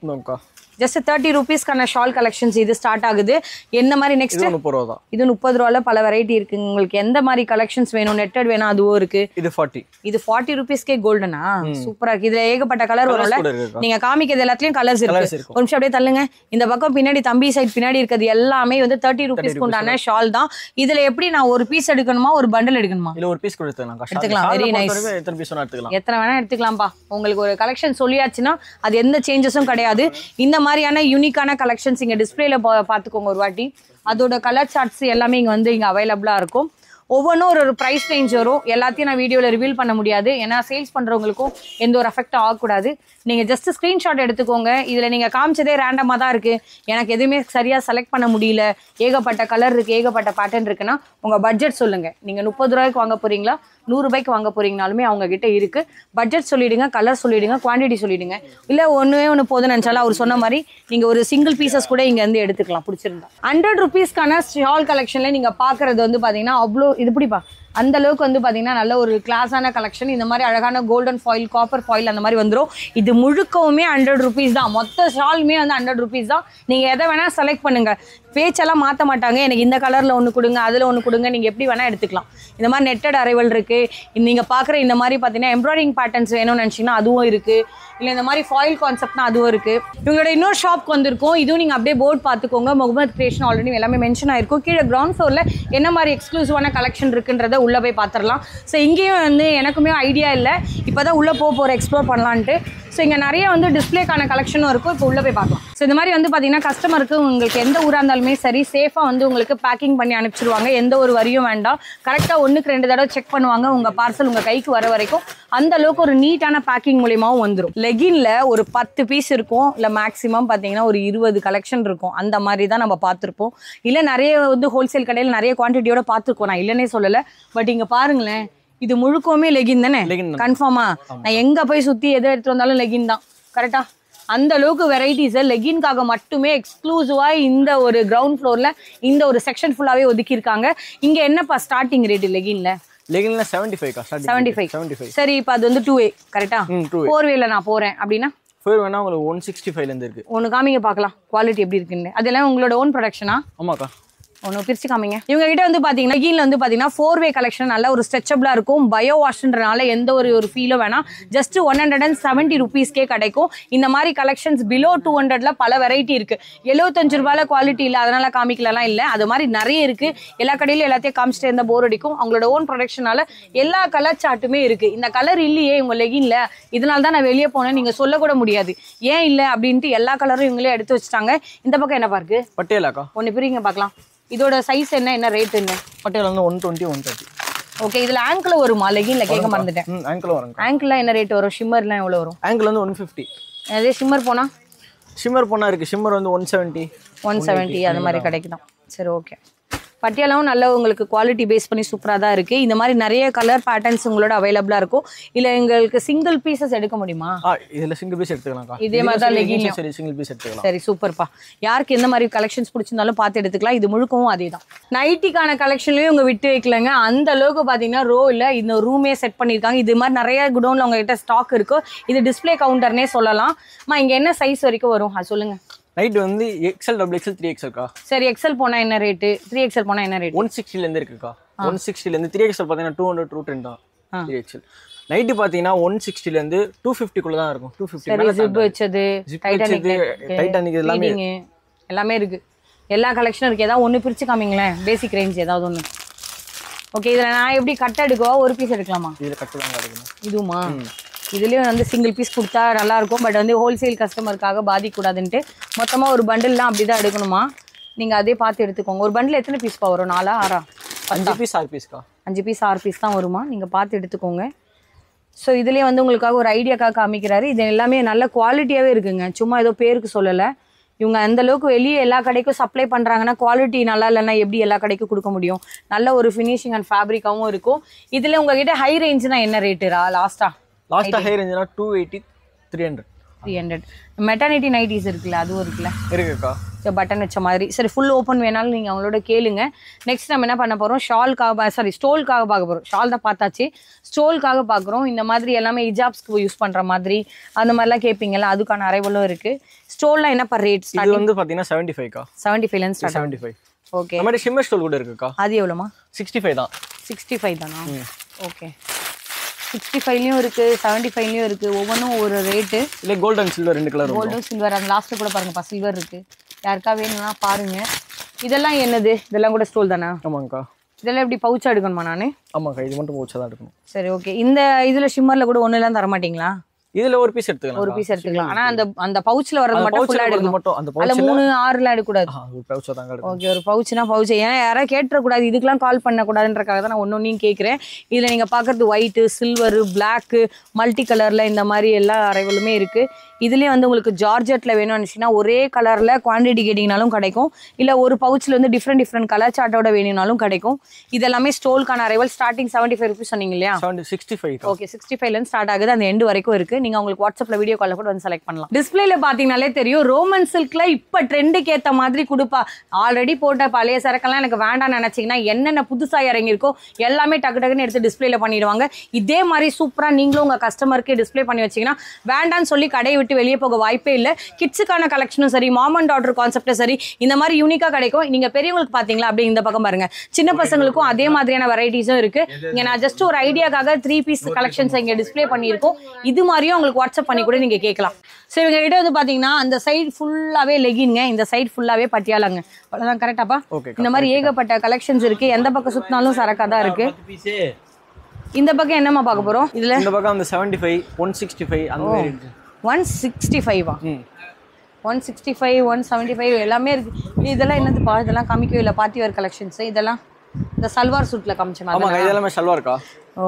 ஜஸ்ட் 30 ரூபீஸ்க்கான ஷால் கலெக்ஷன்ஸ் இது ஸ்டார்ட் ஆகுது. என்ன மாதிரி நெக்ஸ்ட்? இது 30 ரூபா தான். இது 30 ரூபால பல வெரைட்டி இருக்கு. உங்களுக்கு எந்த மாதிரி கலெக்ஷன்ஸ் வேணும், நெட்டட் வேணும் அதுவும் இருக்கு. இது 40. இது 40 ரூபீஸ்க்கே கோல்டனா? சூப்பரா இருக்கு. இதுல ஏகப்பட்ட கலர் வரும்ல. நீங்க காமிக்கிறது எல்லாத்துலயும் கலர்ஸ் இருக்கு. ஒரு நிமிஷம் அப்படியே தள்ளுங்க. இந்த பக்கம் பின்னாடி தம்பி சைடு பின்னாடி இருக்கிறது எல்லாமே வந்து 30 ரூபீஸ்க்கு உண்டான ஷால் தான். இதுல எப்படி நான் ஒரு பீஸ் எடுக்கணுமா ஒரு பண்டல் எடுக்கணுமா? இல்ல ஒரு பீஸ் கூட எடுத்துக்கலாம். Very nice. எத்தனை பீஸ் வேணா எடுத்துக்கலாம். எத்தனை வேணா எடுத்துக்கலாம்பா. உங்களுக்கு ஒரு கலெக்ஷன் சொல்லியாச்சுன்னா அது எந்த சேஞ்சஸும் கிடையாது. இந்த மாதிரியான யூனிக்கான கலெக்ஷன்ஸ் இங்க டிஸ்பிளேல பார்த்துக்கோங்க ஒரு வாட்டி. அதோட கலர் சார்ட்ஸ் எல்லாமே இங்க வந்து இங்க அவைலபிளா இருக்கும். ஒவ்வொன்றும் ஒரு ப்ரைஸ் ரேஞ்ச் வரும். எல்லாத்தையும் நான் வீடியோவில் ரிவீல் பண்ண முடியாது. ஏன்னா சேல்ஸ் பண்ணுறவங்களுக்கும் எந்த ஒரு அஃபெக்ட் ஆகக்கூடாது. நீங்கள் ஜஸ்ட் ஸ்க்ரீன்ஷாட் எடுத்துக்கோங்க. இதில் நீங்கள் காமிச்சதே ரேண்டமாக தான் இருக்குது. எனக்கு எதுவுமே சரியாக செலக்ட் பண்ண முடியல, ஏகப்பட்ட கலர் இருக்குது, ஏகப்பட்ட பேட்டர்ன் இருக்குன்னா உங்கள் பட்ஜெட் சொல்லுங்கள். நீங்கள் 30 ரூபாய்க்கு வாங்க போகிறீங்களா 100 ரூபாய்க்கு வாங்க போகிறீங்கனாலுமே அவங்ககிட்ட இருக்குது. பட்ஜெட் சொல்லிவிடுங்க, கலர் சொல்லிவிடுங்க, குவான்டிட்டி சொல்லிவிடுங்க. இல்லை ஒன்று போதுன்னு நினச்சாலும் அவர் சொன்ன மாதிரி நீங்கள் ஒரு சிங்கிள் பீசஸ் கூட இங்கே வந்து எடுத்துக்கலாம் பிடிச்சிருந்தா. 100 ரூபீஸ்க்கான ஷால் கலெக்ஷனில் நீங்கள் பார்க்குறது வந்து பார்த்தீங்கன்னா அவ்வளோ இது பிடிப்பா. அந்த அளவுக்கு வந்து பார்த்தீங்கன்னா நல்ல ஒரு கிளாஸான கலெக்ஷன். இந்த மாதிரி அழகான கோல்டன் ஃபாயில், காப்பர் ஃபாயில் அந்த மாதிரி வந்துடும். இது முழுக்கவுமே 100 ரூபீஸ் தான். மொத்த ஷாலுமே வந்து 100 ரூபீஸ் தான். நீங்கள் எதை வேணால் செலக்ட் பண்ணுங்கள். பேச்செல்லாம் மாற்ற மாட்டாங்க. எனக்கு இந்த கலரில் ஒன்று கொடுங்க, அதில் ஒன்று கொடுங்க, நீங்கள் எப்படி வேணால் எடுத்துக்கலாம். இந்த மாதிரி நெட்டட் அரைவல் இருக்குது. நீங்கள் பார்க்குற இந்த மாதிரி பார்த்தீங்கன்னா எம்ப்ராய்டிங் பேட்டர்ன்ஸ் வேணும்னு நினச்சிங்கன்னா அதுவும் இருக்குது. இல்லை இந்த மாதிரி ஃபாயில் கான்செப்ட்னா அதுவும் இருக்குது. இவங்களோட இன்னொரு ஷாப்க்கு வந்திருக்கும். இதுவும் நீங்கள் அப்படியே போர்ட் பார்த்துக்கோங்க. முகமது கிரியேஷன் ஆல்ரெடி எல்லாமே மென்ஷன் ஆயிருக்கும். கீழே கிரவுண்ட் ஃப்ளோரில் என்ன மாதிரி எக்ஸ்க்ளூசிவான கலெக்ஷன் இருக்குன்றதை உள்ளே போய் பார்த்துடலாம். ஸோ இங்கேயும் வந்து எனக்குமே ஐடியா இல்லை. இப்போ தான் உள்ளே போகிற எக்ஸ்ப்ளோர் பண்ணலான்ட்டு. ஸோ இங்கே நிறைய வந்து டிஸ்பிளேக்கான கலெக்ஷனும் இருக்கும். இப்போ உள்ளே போய் பார்க்கலாம். ஸோ இந்த மாதிரி வந்து பார்த்தீங்கன்னா கஸ்டமருக்கு உங்களுக்கு எந்த ஊராக இருந்தாலுமே சரி சேஃபாக வந்து உங்களுக்கு பேக்கிங் பண்ணி அனுப்பிச்சிடுவாங்க. எந்த ஒரு வரியும் வேண்டாம். கரெக்டாக 1க்கு 2 தடவை செக் பண்ணுவாங்க. உங்கள் பார்சல் உங்கள் கைக்கு வர வரைக்கும் அந்த அளவுக்கு ஒரு நீட்டான பேக்கிங் மூலியமாகவும் வந்துடும். லெகின்ல ஒரு 10 பீஸ் இருக்கும். இல்லை மேக்ஸிமம் பார்த்தீங்கன்னா ஒரு 20 கலெக்ஷன் இருக்கும். அந்த மாதிரி தான் நம்ம பார்த்துருப்போம். இல்லை நிறைய வந்து ஹோல்சேல் கடையில் நிறைய குவான்டிட்டியோட பார்த்துருக்கோம். நான் இல்லைன்னே சொல்லலை. பட் இங்கே பாருங்களேன், இது முழுக்கவுமே லெகின் தானே? கன்ஃபார்மா? நான் எங்கே போய் சுற்றி எதை எடுத்துகிட்டு வந்தாலும் லெகின் தான். கரெக்டா? அந்த அளவுக்கு வெரைட்டிஸை லெகின்காக மட்டுமே எக்ஸ்க்ளூசிவாக இந்த ஒரு கிரவுண்ட் ஃப்ளோரில் இந்த ஒரு செக்ஷன் ஃபுல்லாகவே ஒதுக்கியிருக்காங்க. இங்கே என்னப்பா ஸ்டார்டிங் ரேட்டு லெகின்ல? லெகின்ல 75. சரி, இப்போ அது வந்து 2A கரெக்டா? 4Wல நான் போகிறேன் அப்படின்னா 4 வேணா உங்களுக்கு 165 இருக்கு. ஒன்று காமிங்க பார்க்கலாம் குவாலிட்டி எப்படி இருக்குன்னு. அதெல்லாம் உங்களோட ஓன் ப்ரொடக்ஷனா? ஆமாக்கா. ஒன்று பிரிச்சு காமிங்க. இவங்க கிட்ட வந்து பார்த்தீங்கன்னா லெகின்ல வந்து பார்த்தீங்கன்னா 4வே கலெக்ஷன் நல்ல ஒரு ஸ்ட்ரெச்சபிளாக இருக்கும். பயோ வாஷ்ன்றனால எந்த ஒரு ஃபீலும் வேணாம். ஜஸ்ட் 170 ரூபீஸ்க்கே கிடைக்கும். இந்த மாதிரி கலெக்ஷன்ஸ் பிலோ 200ல பல வெரைட்டி இருக்கு. 75 ரூபாயில குவாலிட்டி இல்லை, அதனால காமிக்கலாம் இல்லை. அது மாதிரி நிறைய இருக்கு. எல்லா கடையிலும் எல்லாத்தையும் காமிச்சிட்டு இருந்தால் போர் அடிக்கும். அவங்களோட ஓன் ப்ரொடக்ஷனால எல்லா கலர் சார்ட்டுமே இருக்கு. இந்த கலர் இல்லையே இவங்க லெகின்ல, இதனால தான் நான் வெளியே போனேன் நீங்க சொல்லக்கூட முடியாது. ஏன் இல்லை அப்படின்ட்டு எல்லா கலரும் இவங்களே எடுத்து வச்சுட்டாங்க. இந்த பக்கம் என்ன பாருக்கு? பட்டியலாக்கா. ஒன்று பிரிங்க பார்க்கலாம். இதோட சைஸ் என்ன ரேட் என்ன? பட்டியல் வந்து 120 130. ஓகே, இதுல ஆங்கிள் வருமா? லெகின்ல கேட்க மறந்துட்டேன். ஆங்கிள் வரும். ஆங்கிள்ல என்ன ரேட் வரும்? ஷிம்மர்லாம் எவ்வளவு வரும்? ஆங்கிள் வந்து 150. அதே ஷிம்மர் போனா? ஷிம்மர் போனா இருக்கு. ஷிம்மர் வந்து 170 அந்த மாதிரி கிடைக்குதான். சரி, ஓகே. பட்டியாலாவும் நல்ல உங்களுக்கு குவாலிட்டி பேஸ் பண்ணி சூப்பராக தான் இருக்குது. இந்த மாதிரி நிறைய கலர் பேட்டர்ன்ஸ் உங்களோட அவைலபிளாக இருக்கும். இல்லை எங்களுக்கு சிங்கிள் பீசஸ் எடுக்க முடியுமா? இதில் சிங்கிள் பீஸ் எடுத்துக்கலாம். இதே மாதிரி தான் லெகின்லையும் சரி சிங்கிள் பீஸ் எடுத்துக்கலாம். சரி, சூப்பர்ப்பா. யாருக்கு எந்த மாதிரி கலெக்ஷன்ஸ் பிடிச்சிருந்தாலும் பார்த்து எடுத்துக்கலாம். இது முழுக்கவும் அதே தான். நைட்டிக்கான கலெக்ஷன்லையும் இவங்க விட்டு வைக்கலங்க. அந்த அளவுக்கு பார்த்தீங்கன்னா ரோ இல்லை, இந்த ரூமே செட் பண்ணியிருக்காங்க. இது மாதிரி நிறைய குடோனில் உங்ககிட்ட ஸ்டாக் இருக்கும். இது டிஸ்பிளே கவுண்டர்னே சொல்லலாம். இங்கே என்ன சைஸ் வரைக்கும் வரும் அது சொல்லுங்கள். நைட் வந்து XL, XXL, 3XL கா. சரி, XL போனா என்ன ரேட்? 3XL போனா என்ன ரேட்? 160 ல இருந்து இருக்குக்கா. 160 ல இருந்து 3XL பாத்தீங்கன்னா 200 210 தான். 3XL நைட் பாத்தீங்கன்னா 160 ல இருந்து 250 குள்ள தான் இருக்கும். 250 சரி, ஜிப் வச்சது, டைட்டானிக் எல்லாமே இருக்கு. எல்லா கலெக்ஷனும் இருக்கு. ஏதாவது ஒன்னு பிரிச்சு காமிங்களேன். பேசிக் ரேஞ்ச் ஏதாவது ஒன்னு. ஓகே, இதுல நான் எப்படி கட் எடுக்கவா ஒரு பீஸ் எடுக்கலாமா? இதுல கட் தான் எடுக்கணும். இதுமா? இதுலேயும் வந்து சிங்கிள் பீஸ் கொடுத்தா நல்லாயிருக்கும். பட் வந்து ஹோல்சேல் கஸ்டமருக்காக பாதிக்கூடாதுன்ட்டு மொத்தமாக ஒரு பண்டில்லாம் அப்படி தான் எடுக்கணுமா? நீங்கள் அதே பார்த்து எடுத்துக்கோங்க. ஒரு பண்டில் எத்தனை பீஸ்ப்பா வரும்? 4 6 5 பீஸ் 6 பீஸ்க்கா. 5 பீஸ் 6 பீஸ் தான் வருமா? நீங்கள் பார்த்து எடுத்துக்கோங்க. ஸோ இதுலேயே வந்து உங்களுக்காக ஒரு ஐடியாக்காக காமிக்கிறாரு. இது எல்லாமே நல்ல குவாலிட்டியாகவே இருக்குங்க. சும்மா ஏதோ பேருக்கு சொல்லலை. இவங்க அந்தளவுக்கு வெளியே எல்லா கடைக்கும் சப்ளை பண்ணுறாங்கன்னா குவாலிட்டி நல்லா இல்லைன்னா எப்படி எல்லா கடைக்கும் கொடுக்க முடியும்? நல்ல ஒரு ஃபினிஷிங் அண்ட் ஃபேப்ரிக்காகவும் இருக்கும். இதில் உங்ககிட்ட ஹை ரேஞ்சுனா என்ன ரேட்டுரா? லாஸ்ட்டாக ஹை ரேஞ்சுனா 280 300 300. மெட்டர்னிட்டி நைட்டிஸ் இருக்குல்ல, அதுவும் இருக்குல்ல, இருக்குக்கா. பட்டன் வச்ச மாதிரி. சரி, ஃபுல் ஓப்பன் வேணாலும் நீங்கள் அவங்களோட கேளுங்க. நெக்ஸ்ட் நம்ம என்ன பண்ண போகிறோம், ஸ்டோலுக்காக பார்க்க போகிறோம். ஷால் தான் பார்த்தாச்சு, ஸ்டோலுக்காக பார்க்குறோம். இந்த மாதிரி எல்லாமே ஹிஜாப்ஸ்க்கு யூஸ் பண்ணுற மாதிரி அந்த மாதிரிலாம் கேட்பீங்கல்ல, அதுக்கான அரைவலும் இருக்குது. ஸ்டோல்லாம் என்ன பர் ரேட்? இது வந்து பார்த்தீங்கன்னா 75க்கா. 75லேருந்து ஸ்டார்ட். 75. ஓகே. அந்த மாதிரி ஷிம்மர் ஸ்டோல் கூட இருக்குக்கா. அது எவ்வளோமா? 65 தான். 65 தானா? ஓகே. 65லையும் இருக்குது, 75லையும் இருக்குது. ஒவ்வொன்றும் ஒரு ரேட்டு. இல்லை gold and silver 2 colour. Gold silver, அந்த லாஸ்ட்டில் கூட பாருங்கப்பா, சில்வர் இருக்குது. யாருக்கா வேணும்னா பாருங்கள். இதெல்லாம் என்னது? இதெல்லாம் கூட ஸ்டோல் தானே? ஆமாங்கக்கா. இதெல்லாம் எப்படி பவுச்சா எடுக்கணுமா நான்? ஆமாக்கா, இது மட்டும் பவுச்சா தான் எடுக்கணும். சரி, ஓகே. இந்த இதில் ஷிம்மரில் கூட ஒன்றுலாம் தர மாட்டீங்களா? இதுல ஒரு பீஸ் எடுத்துக்கலாம். ஒரு பீஸ் எடுத்துக்கலாம். ஆனா அந்த பவுச்ல வரது மட்டும் ஃபுல்லா எடுக்கணும். அந்த 3 6 எடுக்க கூடாது. ஒரு பவுச் தான் எடுக்கணும். ஓகே, ஒரு பவுச்னா பவுச். ஏன்னா யாரா கேட்ற கூடாது, இதுக்கெல்லாம் கால் பண்ண கூடாதுன்றக்காக தான் நான் ஒன்னொன்னையும் கேக்குறேன். இதுல நீங்க பாக்குறது ஒயிட், சில்வர், பிளாக், மல்டி கலர்ல இந்த மாதிரி எல்லா அரைவலுமே இருக்கு. இதுலயே வந்து உங்களுக்கு ஜார்ஜெட்ல வேணும்னு நினைச்சீங்கன்னா ஒரே கலர்ல குவான்டிட்டி கேட்டிங்கனாலும் கிடைக்கும். இல்ல ஒரு பவுச்ல வந்து டிஃப்ரெண்ட் கலர் சார்ட்டோட வேணும்னாலும் கிடைக்கும். இதெல்லாமே ஸ்டோலுக்கான அரைவல். ஸ்டார்டிங் 75 rupees சொன்னீங்க இல்லையா? 65. ஓகே, 65ல இருந்து ஸ்டார்ட் ஆகுது, அந்த எண்ட் வரைக்கும் இருக்கு. நீங்க உங்களுக்கு வாட்ஸ்அப்ல வீடியோ கால்ல கூட வந்து செலக்ட் பண்ணலாம். டிஸ்பிளேல பாத்தீங்கன்னாலே தெரியும், ரோமன் சில்க்ல இப்ப ட்ரெண்டுக்கு ஏத்த மாதிரி கொடுப்பா. ஆல்ரெடி போட்ட பழைய சரக்கெல்லாம் எனக்கு வேண்டாம்னு நினைச்சீங்கன்னா என்னென்ன புதுசா இறங்கியிருக்கோ எல்லாமே டக்கு டக்குன்னு எடுத்து டிஸ்பிளேல பண்ணிடுவாங்க. இதே மாதிரி சூப்பரா நீங்களும் உங்க கஸ்டமருக்கு டிஸ்பிளே பண்ணி வச்சீங்கன்னா வேண்டான்னு சொல்லி கடையை விட்டு வெளியே போக வாய்ப்பே இல்லை. கிட்ஸுக்கான கலெக்ஷனும் சரி, மாம் அண்ட் டாட்டர் கான்செப்டும் சரி, இந்த மாதிரி யூனிக்கா கிடைக்கும். நீங்க பெரியவங்களுக்கு பாத்தீங்களா, அப்படி இந்த பக்கம் பாருங்க, சின்ன பசங்களுக்கும் அதே மாதிரியான வெரைட்டிஸும் இருக்கு. இங்க நான் ஜஸ்ட் ஒரு ஐடியாக்காக 3 பீஸ் கலெக்ஷன்ஸ் இங்க டிஸ்பிளே பண்ணியிருக்கோம். இது மாதிரியும் உங்களுக்கு வாட்ஸ்அப் பண்ணி கூட நீங்க கேட்கலாம். சரி, இவங்க கிட்ட வந்து பாத்தீங்கன்னா அந்த சைடு ஃபுல்லாவே லெகின்ங்க, இந்த சைடு ஃபுல்லாவே பட்டியாலாங்க. அவ்வளவுதான், கரெக்டாப்பா? இந்த மாதிரி ஏகப்பட்ட கலெக்ஷன்ஸ் இருக்கு. எந்த பக்கம் சுத்தினாலும் சரக்கா தான் இருக்கு. இந்த பக்கம் என்னமா பார்க்க போறோம்? இதுல இந்த பக்கம் அந்த 75, 165 அந்த மாதிரி இருக்கு. 165 165, 175 எல்லாமே இருக்கு. இதெல்லாம் என்னதுப்பா? இதெல்லாம் காமிக்கவே இல்லை. பார்ட்டி வேர் கலெக்ஷன்ஸ் இதெல்லாம் இந்த சல்வார் சூட்ல காமிச்சேன். ஆமாங்க, இதெல்லாம் சல்வார்க்கா. ஓ,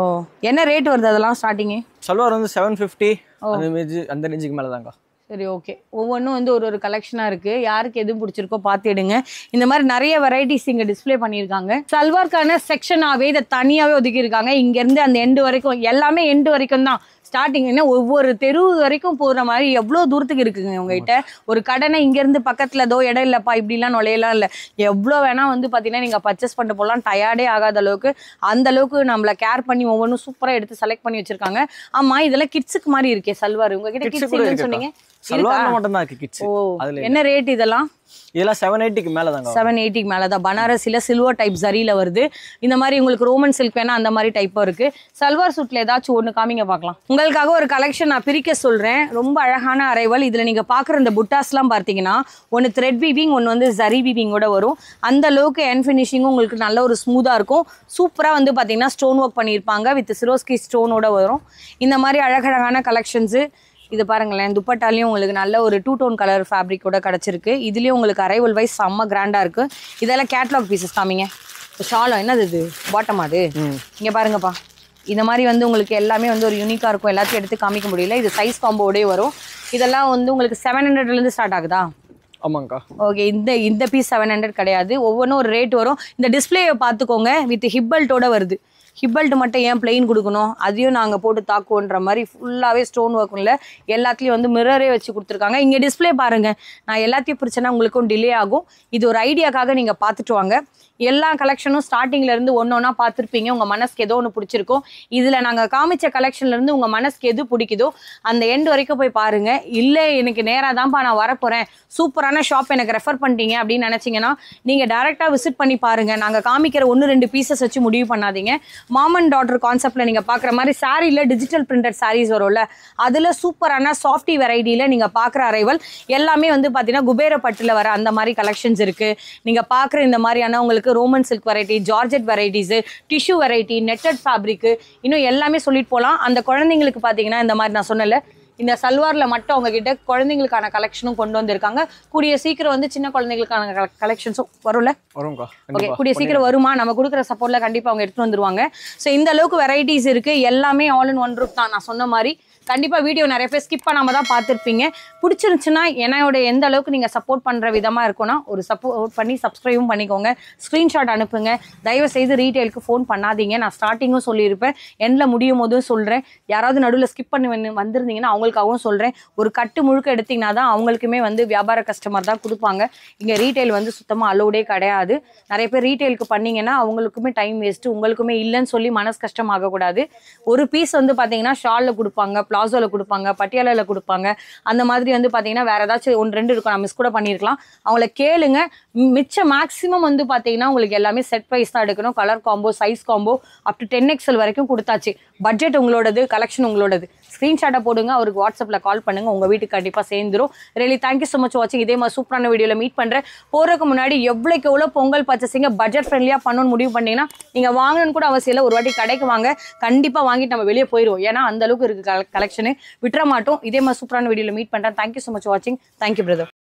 என்ன ரேட் வருது அதெல்லாம் ஸ்டார்டிங்? சல்வார் வந்து 750 அந்த ரேஞ்சுக்கு மேல தான்க்கா. சரி, ஓகே. ஒவ்வொன்றும் வந்து ஒரு கலெக்ஷனாக இருக்குது. யாருக்கு எதுவும் பிடிச்சிருக்கோ பார்த்து எடுங்க. இந்த மாதிரி நிறைய வெரைட்டிஸ் இங்கே டிஸ்பிளே பண்ணியிருக்காங்க. சல்வார்க்கான செக்ஷனாகவே இதை தனியாகவே ஒதுக்கியிருக்காங்க. இங்கேருந்து அந்த எண்டு வரைக்கும் எல்லாமே எண்டு வரைக்கும் தான். ஸ்டார்டிங் என்ன ஒவ்வொரு தெரு வரைக்கும் போகிற மாதிரி எவ்வளோ தூரத்துக்கு இருக்குங்க உங்ககிட்ட. ஒரு கடனை இங்கேருந்து பக்கத்தில் ஏதோ இடம் இல்லைப்பா இப்படிலாம் நுழையலாம் இல்லை. எவ்வளோ வேணால் வந்து பார்த்தீங்கன்னா நீங்கள் பர்ச்சேஸ் பண்ணிட்டு போகலாம். டயர்டே ஆகாத அளவுக்கு அந்த அளவுக்கு நம்மளை கேர் பண்ணி ஒவ்வொன்றும் சூப்பராக எடுத்து செலக்ட் பண்ணி வச்சிருக்காங்க. ஆமாம், இதெல்லாம் கிட்ஸுக்கு மாதிரி இருக்கே சல்வார். உங்ககிட்ட கிட்ஸ் இல்லைன்னு சொன்னீங்க. சல்வார் மட்டும் தான் இருக்கு கிட்ஸ். ஓ, என்ன ரேட் இதெல்லாம்? இதெல்லாம் 780க்கு மேல தாங்க. 780க்கு மேல தான். பனாரஸ்ல சில்வர் டைப் ஜரியில வருது. இந்த மாதிரி உங்களுக்கு ரோமன் சில்க் வேணா அந்த மாதிரி டைப்பும் இருக்கு. சல்வார் சூட்ல ஏதாச்சும் ஒன்று காமிங்க பார்க்கலாம். உங்களுக்காக ஒரு கலெக்ஷன் நான் பிரிக்க சொல்றேன். ரொம்ப அழகான அரைவல். இதுல நீங்க பாக்குற இந்த புட்டாஸ்லாம் பார்த்தீங்கன்னா ஒன்று த்ரெட் வீவிங், ஒன்று வந்து ஜரி வீவிங்கோட வரும். அந்த அளவுக்கு எண்ட் ஃபினிஷிங்கும் உங்களுக்கு நல்ல ஒரு ஸ்மூதா இருக்கும். சூப்பரா வந்து பாத்தீங்கன்னா ஸ்டோன் ஒர்க் பண்ணியிருப்பாங்க வித் சிரோஸ்கி ஸ்டோனோட வரும். இந்த மாதிரி அழகழகான கலெக்ஷன்ஸ். இது பாருங்களேன், துப்பட்டாலையும் உங்களுக்கு நல்ல ஒரு 2 டோன் கலர் ஃபேப்ரிக்கோட கிடச்சிருக்கு. இதுலேயும் உங்களுக்கு அரைவல் வைஸ் செம்ம கிராண்டாக இருக்குது. இதெல்லாம் கேட்லாக் பீசஸ் காமிங்க. ஷாலோ என்னது இது? பாட்டம் அது இங்கே பாருங்கப்பா. இந்த மாதிரி வந்து உங்களுக்கு எல்லாமே வந்து ஒரு யூனிக்காக இருக்கும். எல்லாத்தையும் எடுத்து காமிக்க முடியல. இது சைஸ் காம்போடே வரும். இதெல்லாம் வந்து உங்களுக்கு 700லேருந்து ஸ்டார்ட் ஆகுதா? ஆமாங்கக்கா. ஓகே, இந்த பீஸ் 700 கிடையாது. ஒவ்வொன்றும் ஒரு ரேட் வரும். இந்த டிஸ்பிளேயை பார்த்துக்கோங்க, வித் ஹிப்பல்ட்டோட வருது. ஹிப்பல்ட் மட்டும் ஏன் பிளெயின் கொடுக்கணும், அதையும் நாங்கள் போட்டு தாக்குவோன்ற மாதிரி ஃபுல்லாகவே ஸ்டோன் ஒர்க்கும் இல்லை. எல்லாத்துலேயும் வந்து மிரரே வச்சு கொடுத்துருக்காங்க. இங்கே டிஸ்பிளே பாருங்கள். நான் எல்லாத்தையும் பிரிச்சேன்னா உங்களுக்கும் டிலே ஆகும். இது ஒரு ஐடியாக்காக நீங்கள் பார்த்துட்டு வாங்க. எல்லா கலெக்ஷனும் ஸ்டார்டிங்லேருந்து ஒன்றா பார்த்துருப்பீங்க. உங்கள் மனசுக்கு ஏதோ ஒன்று பிடிச்சிருக்கும். இதில் நாங்கள் காமிச்ச கலெக்ஷன்லேருந்து உங்கள் மனசுக்கு எது பிடிக்குதோ அந்த எண்டு வரைக்கும் போய் பாருங்கள். இல்லை எனக்கு நேராக தான்ப்பா நான் வரப்போகிறேன், சூப்பரான ஷாப் எனக்கு ரெஃபர் பண்ணிட்டீங்க அப்படின்னு நினச்சிங்கன்னா நீங்கள் டேரெக்டாக விசிட் பண்ணி பாருங்கள். நாங்கள் காமிக்கிற 1-2 பீசஸ் வச்சு முடிவு பண்ணாதீங்க. மாம் அண்ட் டாட்டர் கான்செப்டில் நீங்கள் பார்க்குற மாதிரி சாரியில் டிஜிட்டல் பிரிண்டட் சாரீஸ் வரும்ல, அதில் சூப்பரான சாஃப்டி வெரைட்டியில் நீங்கள் பார்க்குற அரைவல் எல்லாமே வந்து பார்த்தீங்கன்னா குபேரப்பட்டில் வர அந்த மாதிரி கலெக்ஷன்ஸ் இருக்குது. நீங்கள் பார்க்குற இந்த மாதிரியான உங்களுக்கு Roman silk variety, georgette varieties, tissue variety, netted fabric, இன்னும் எல்லாமே சொல்லிட்டு போகலாம். அந்த குழந்தைங்களுக்கு பார்த்தீங்கன்னா இந்த மாதிரி நான் சொன்னல, இந்த சல்வாரில் மட்டும் அவங்ககிட்ட குழந்தைங்களுக்கான கலெக்ஷனும் கொண்டு வந்திருக்காங்க. கூடிய சீக்கிரம் வந்து சின்ன குழந்தைங்களுக்கான கலெக்ஷன்ஸும் வரும்ல. ஓகே, கூடிய சீக்கிரம் வருமா? நம்ம கொடுக்குற சப்போர்ட்டில் கண்டிப்பாக அவங்க எடுத்துகிட்டு வந்துருவாங்க. ஸோ இந்த அளவுக்கு வெரைட்டிஸ் இருக்குது. எல்லாமே ஆல் இன் ஒன் ரூப் தான். நான் சொன்ன மாதிரி கண்டிப்பாக வீடியோ நிறைய பேர் ஸ்கிப் பண்ணாமல் தான் பார்த்துருப்பீங்க. பிடிச்சிருந்துச்சுன்னா என்னோட எந்த அளவுக்கு நீங்கள் சப்போர்ட் பண்ணுற விதமாக இருக்குன்னா ஒரு சப்போர்ட் பண்ணி சப்ஸ்கிரைபும் பண்ணிக்கோங்க, ஸ்க்ரீன்ஷாட் அனுப்புங்க. தயவு செய்து ரீட்டெயிலுக்கு ஃபோன் பண்ணாதீங்க. நான் ஸ்டார்டிங்கும் சொல்லியிருப்பேன், எண்டில் முடியும் போதும் சொல்கிறேன். யாராவது நடுவில் ஸ்கிப் பண்ணி வந்திருந்தீங்கன்னா அவங்களுக்காகவும் சொல்கிறேன். ஒரு கட்டு முழுக்க எடுத்திங்கன்னா தான் அவங்களுக்குமே வந்து வியாபார கஸ்டமர் தான் கொடுப்பாங்க. இங்கே ரீட்டெயில் வந்து சுத்தமாக அலோடே கிடையாது. நிறைய பேர் ரீட்டெயிலுக்கு பண்ணிங்கன்னா அவங்களுக்குமே டைம் வேஸ்ட்டு, உங்களுக்குமே இல்லைன்னு சொல்லி மனசு கஷ்டம் ஆகக்கூடாது. ஒரு பீஸ் வந்து பார்த்தீங்கன்னா ஷாலில் கொடுப்பாங்க, பிளாசோவில் கொடுப்பாங்க, பட்டியாலாவில் கொடுப்பாங்க. அந்த மாதிரி வந்து பார்த்தீங்கன்னா வேறு ஏதாச்சும் 1-2 இருக்கும், நான் மிஸ் கூட பண்ணியிருக்கலாம். அவங்கள கேளுங்க. மிச்சம் மேக்ஸிமம் வந்து பார்த்தீங்கன்னா உங்களுக்கு எல்லாமே செட் வைஸ் தான் எடுக்கணும். Colour combo, size combo up to 10XL வரைக்கும் கொடுத்தாச்சு. பட்ஜெட் உங்களோடது, கலெக்ஷன் உங்களோடது. ஸ்க்ரீன்ஷாட்டை போடுங்க, அவருக்கு வாட்ஸ்அப்பில் கால் பண்ணுங்கள், உங்கள் வீட்டுக்கு கண்டிப்பாக சேர்ந்துரும். ரியலி தேங்க்யூ ஸோ மச் வாட்சிங். இதே மாதிரி சூப்பரான வீடியோவில் மீட் பண்ணுறேன். போகிறதுக்கு முன்னாடி எவ்வளோக்கு எவ்வளோ பொங்கல் பர்ச்சேசிங்க பட்ஜெட் ஃப்ரெண்ட்லியாக பண்ணணும்னு முடிவு பண்ணிங்கன்னா நீங்கள் வாங்கணும்னு கூட அவசியம் இல்லை. ஒரு வாட்டி கடைக்கு வாங்க, கண்டிப்பாக வாங்கிட்டு நம்ம வெளியே போயிடுவோம். ஏன்னா அந்த அளவுக்கு இருக்குது கலெக்ஷனு, விட்டுற மாட்டோம். இதே மாதிரி சூப்பரான வீடியோவில் மீட் பண்ணுறேன். தேங்க்யூ ஸோ மச் வாட்சிங். Thank you brother.